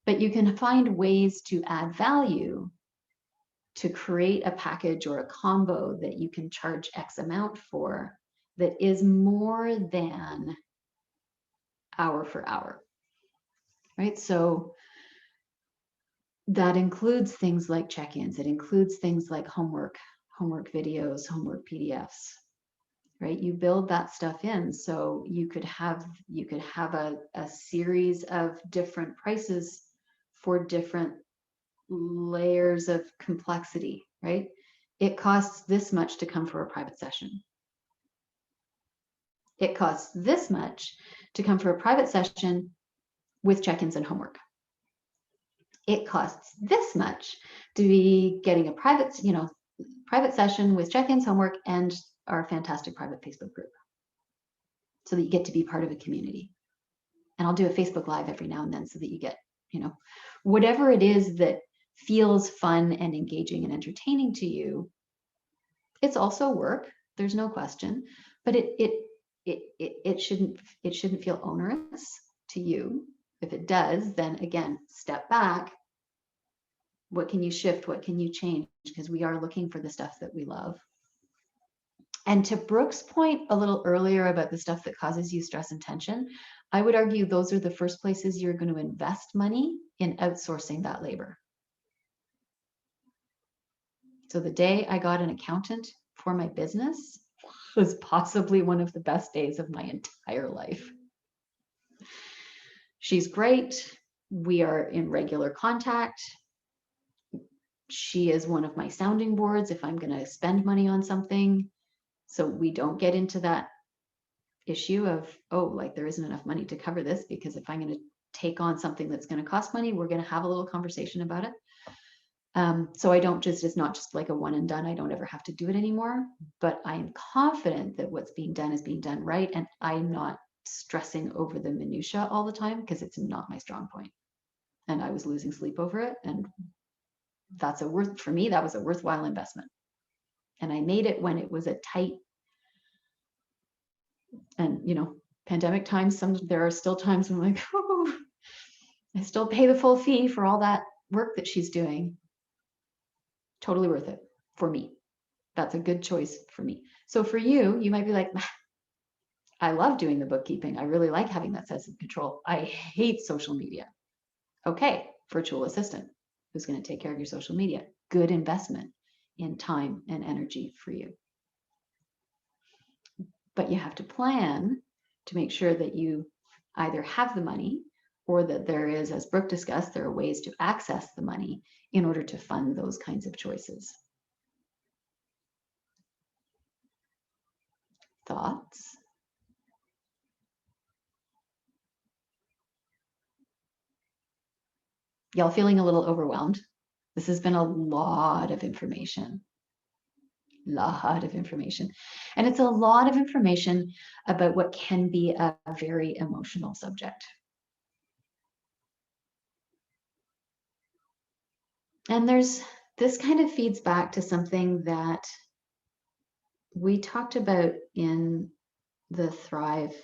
Speaker 1: but you can find ways to add value to create a package or a combo that you can charge X amount for, that is more than hour for hour, right? So that includes things like check-ins. It includes things like homework videos, homework PDFs, right? You build that stuff in so you could have a series of different prices for different layers of complexity, right? It costs this much to come for a private session. It costs this much to come for a private session with check-ins and homework. It costs this much to be getting a private session with check-ins, homework, and our fantastic private Facebook group, so that you get to be part of a community. And I'll do a Facebook Live every now and then so that you get, whatever it is that feels fun and engaging and entertaining to you. It's also work, there's no question, but it shouldn't feel onerous to you. If it does, then again, step back. What can you shift? What can you change? Because we are looking for the stuff that we love. And to Brooke's point a little earlier about the stuff that causes you stress and tension, I would argue those are the first places you're going to invest money in outsourcing that labor. So the day I got an accountant for my business was possibly one of the best days of my entire life. She's great. We are in regular contact. She is one of my sounding boards if I'm going to spend money on something. So we don't get into that issue of, oh, like there isn't enough money to cover this, because if I'm going to take on something that's going to cost money, we're going to have a little conversation about it. So it's not just like a one and done. I don't ever have to do it anymore, but I am confident that what's being done is being done right. And I'm not stressing over the minutia all the time, because it's not my strong point. And I was losing sleep over it. And for me, that was a worthwhile investment. And I made it when it was a tight, and pandemic times, there are still times when I'm like, oh, I still pay the full fee for all that work that she's doing. Totally worth it for me. That's a good choice for me. So for you, you might be like, I love doing the bookkeeping. I really like having that sense of control. I hate social media. Okay, virtual assistant who's going to take care of your social media. Good investment in time and energy for you. But you have to plan to make sure that you either have the money, or that there is, as Brooke discussed, there are ways to access the money in order to fund those kinds of choices. Thoughts? Y'all feeling a little overwhelmed? This has been a lot of information. And it's a lot of information about what can be a very emotional subject. And this kind of feeds back to something that we talked about in the Thrive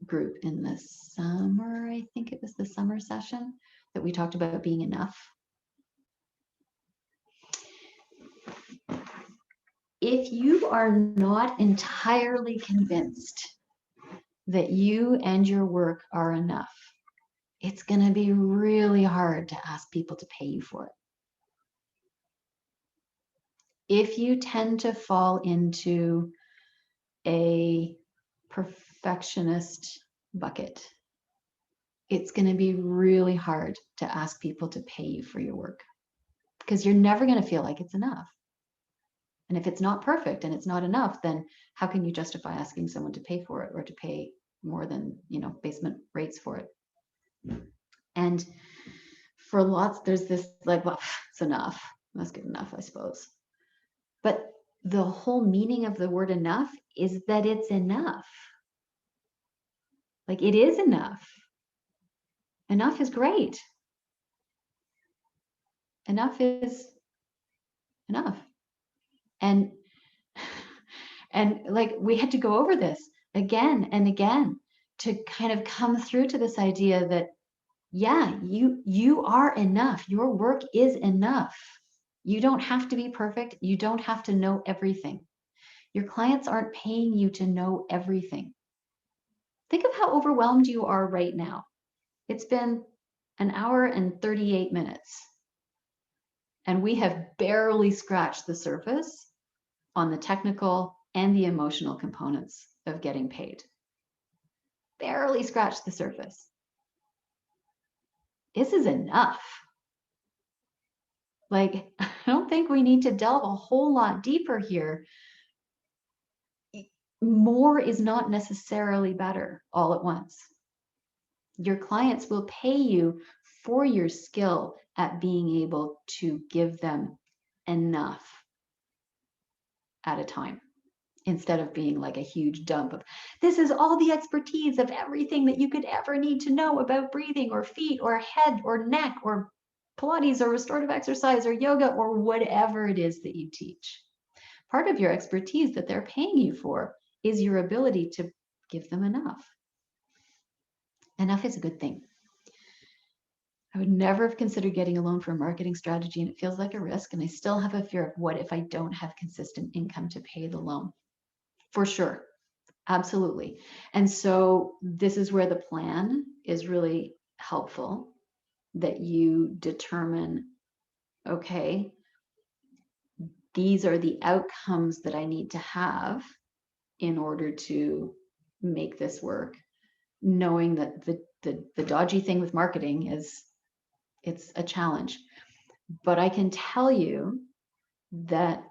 Speaker 1: group in the summer. I think it was the summer session that we talked about being enough. If you are not entirely convinced that you and your work are enough, it's going to be really hard to ask people to pay you for it. If you tend to fall into a perfectionist bucket, it's going to be really hard to ask people to pay you for your work, because you're never going to feel like it's enough. And if it's not perfect and it's not enough, then how can you justify asking someone to pay for it, or to pay more than, basement rates for it? And for lots, there's this like, well, it's enough. That's good enough, I suppose. But the whole meaning of the word enough is that it's enough. Like, it is enough. Enough is great. Enough is enough. And like, we had to go over this again and again to kind of come through to this idea that, yeah, you are enough. Your work is enough. You don't have to be perfect. You don't have to know everything. Your clients aren't paying you to know everything. Think of how overwhelmed you are right now. It's been an hour and 38 minutes, and we have barely scratched the surface on the technical and the emotional components of getting paid. Barely scratched the surface. This is enough. Like, I don't think we need to delve a whole lot deeper here. More is not necessarily better all at once. Your clients will pay you for your skill at being able to give them enough at a time, instead of being like a huge dump of, this is all the expertise of everything that you could ever need to know about breathing or feet or head or neck or Pilates or restorative exercise or yoga or whatever it is that you teach. Part of your expertise that they're paying you for is your ability to give them enough. Enough is a good thing. I would never have considered getting a loan for a marketing strategy, and it feels like a risk. And I still have a fear of what if I don't have consistent income to pay the loan? For sure. Absolutely. And so this is where the plan is really helpful, that you determine, okay, these are the outcomes that I need to have in order to make this work, knowing that the dodgy thing with marketing is it's a challenge. But I can tell you that,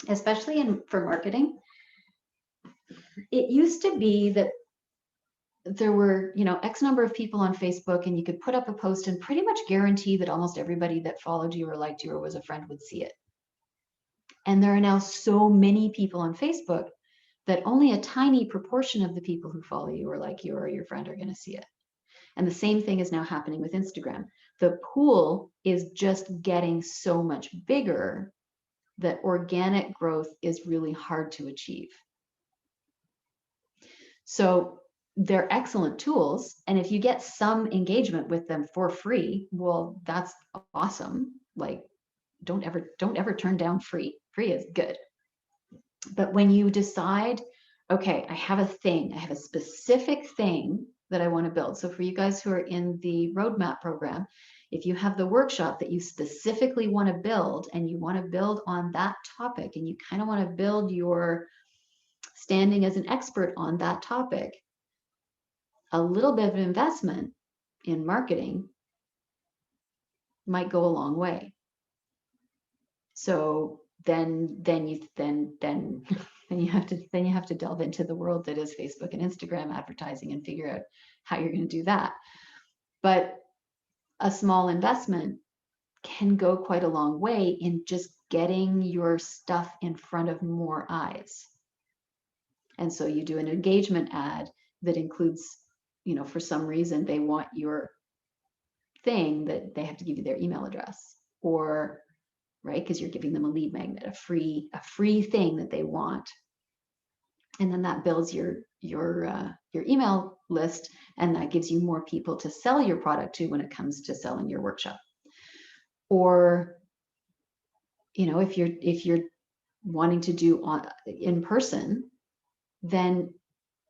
Speaker 1: especially for marketing, it used to be that there were, X number of people on Facebook, and you could put up a post and pretty much guarantee that almost everybody that followed you or liked you or was a friend would see it. And there are now so many people on Facebook that only a tiny proportion of the people who follow you or like you or your friend are going to see it. And the same thing is now happening with Instagram. The pool is just getting so much bigger that organic growth is really hard to achieve. So they're excellent tools. And if you get some engagement with them for free, well, that's awesome. Like, don't ever turn down free. Free is good. But when you decide, okay, I have a specific thing that I want to build. So for you guys who are in the roadmap program, if you have the workshop that you specifically want to build, and you want to build on that topic, and you kind of want to build your standing as an expert on that topic, a little bit of investment in marketing might go a long way. So then you have to delve into the world that is Facebook and Instagram advertising and figure out how you're going to do that. But a small investment can go quite a long way in just getting your stuff in front of more eyes. And so you do an engagement ad that includes, for some reason they want your thing, that they have to give you their email address, or right, because you're giving them a lead magnet, a free thing that they want, and then that builds your email list, and that gives you more people to sell your product to when it comes to selling your workshop. Or if you're wanting to do in person, then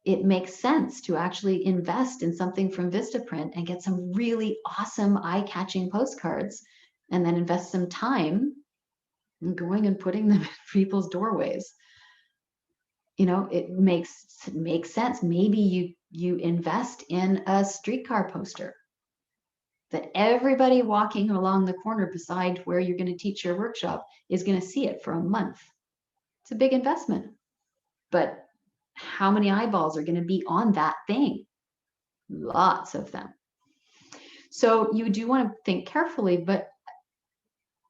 Speaker 1: it makes sense to actually invest in something from Vistaprint and get some really awesome eye-catching postcards, and then invest some time in going and putting them in people's doorways. It makes sense. Maybe you invest in a streetcar poster that everybody walking along the corner beside where you're going to teach your workshop is going to see it for a month. It's a big investment, but how many eyeballs are going to be on that thing? Lots of them. So you do want to think carefully, but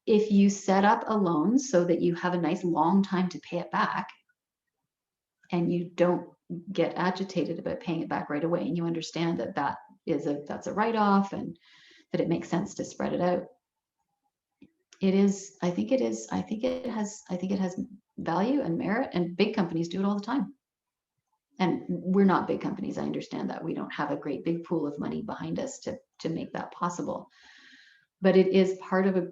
Speaker 1: if you set up a loan so that you have a nice long time to pay it back, and you don't get agitated about paying it back right away, and you understand that that's a write-off, and that it makes sense to spread it out, I think it has value and merit, and big companies do it all the time. And we're not big companies. I understand that we don't have a great big pool of money behind us to make that possible. But it is part of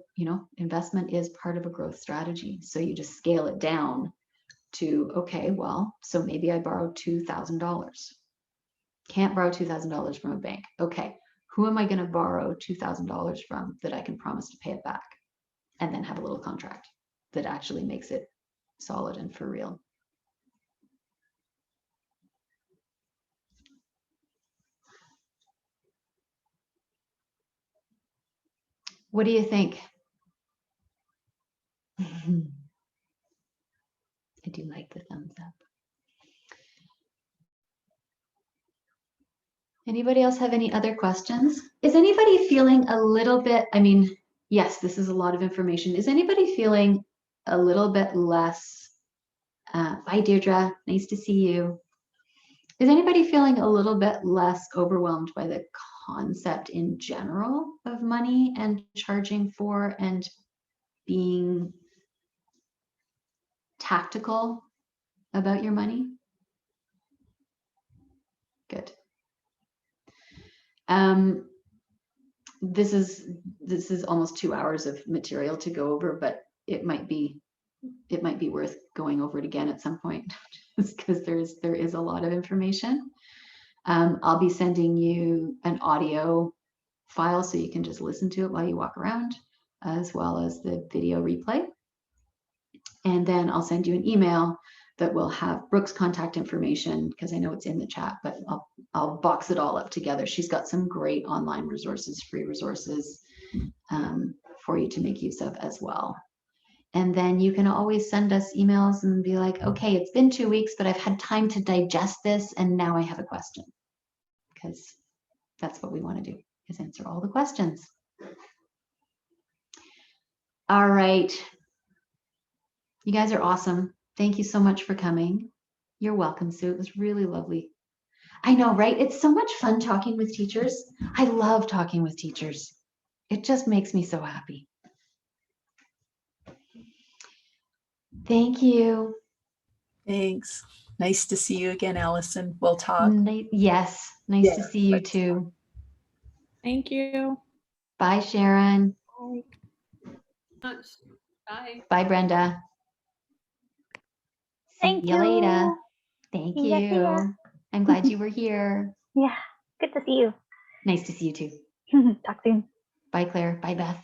Speaker 1: investment is part of a growth strategy. So you just scale it down to, okay, well, so maybe I borrowed $2,000. Can't borrow $2,000 from a bank. Okay, who am I going to borrow $2,000 from that I can promise to pay it back? And then have a little contract that actually makes it solid and for real. What do you think? I do like the thumbs up. Anybody else have any other questions? Is anybody feeling a little bit, I mean, yes, this is a lot of information. Is anybody feeling a little bit less, bye Deirdre, nice to see you. Is anybody feeling a little bit less overwhelmed by the concept in general of money and charging for and being tactical about your money? Good. This is almost 2 hours of material to go over, but it might be worth going over it again at some point, just because there is a lot of information. I'll be sending you an audio file so you can just listen to it while you walk around, as well as the video replay. And then I'll send you an email that will have Brooke's contact information, because I know it's in the chat, but I'll box it all up together. She's got some great online resources, free resources for you to make use of as well. And then you can always send us emails and be like, okay, it's been 2 weeks, but I've had time to digest this, and now I have a question. Because that's what we want to do, is answer all the questions. All right. You guys are awesome. Thank you so much for coming. You're welcome, Sue. It was really lovely. I know, right? It's so much fun talking with teachers. I love talking with teachers. It just makes me so happy. Thank you.
Speaker 7: Thanks. Nice to see you again, Allison. We'll talk.
Speaker 1: Yes, nice to
Speaker 7: Yeah,
Speaker 1: see you
Speaker 7: let's
Speaker 1: too.
Speaker 5: Thank you.
Speaker 1: Bye, Sharon.
Speaker 4: Bye.
Speaker 1: Bye, Brenda.
Speaker 6: Thank
Speaker 1: See you later.
Speaker 6: you.
Speaker 1: Thank
Speaker 6: See ya, see ya.
Speaker 1: you. I'm glad you were here.
Speaker 6: Yeah, good to see you.
Speaker 1: Nice to see you too.
Speaker 6: Talk soon.
Speaker 1: Bye, Claire. Bye, Beth.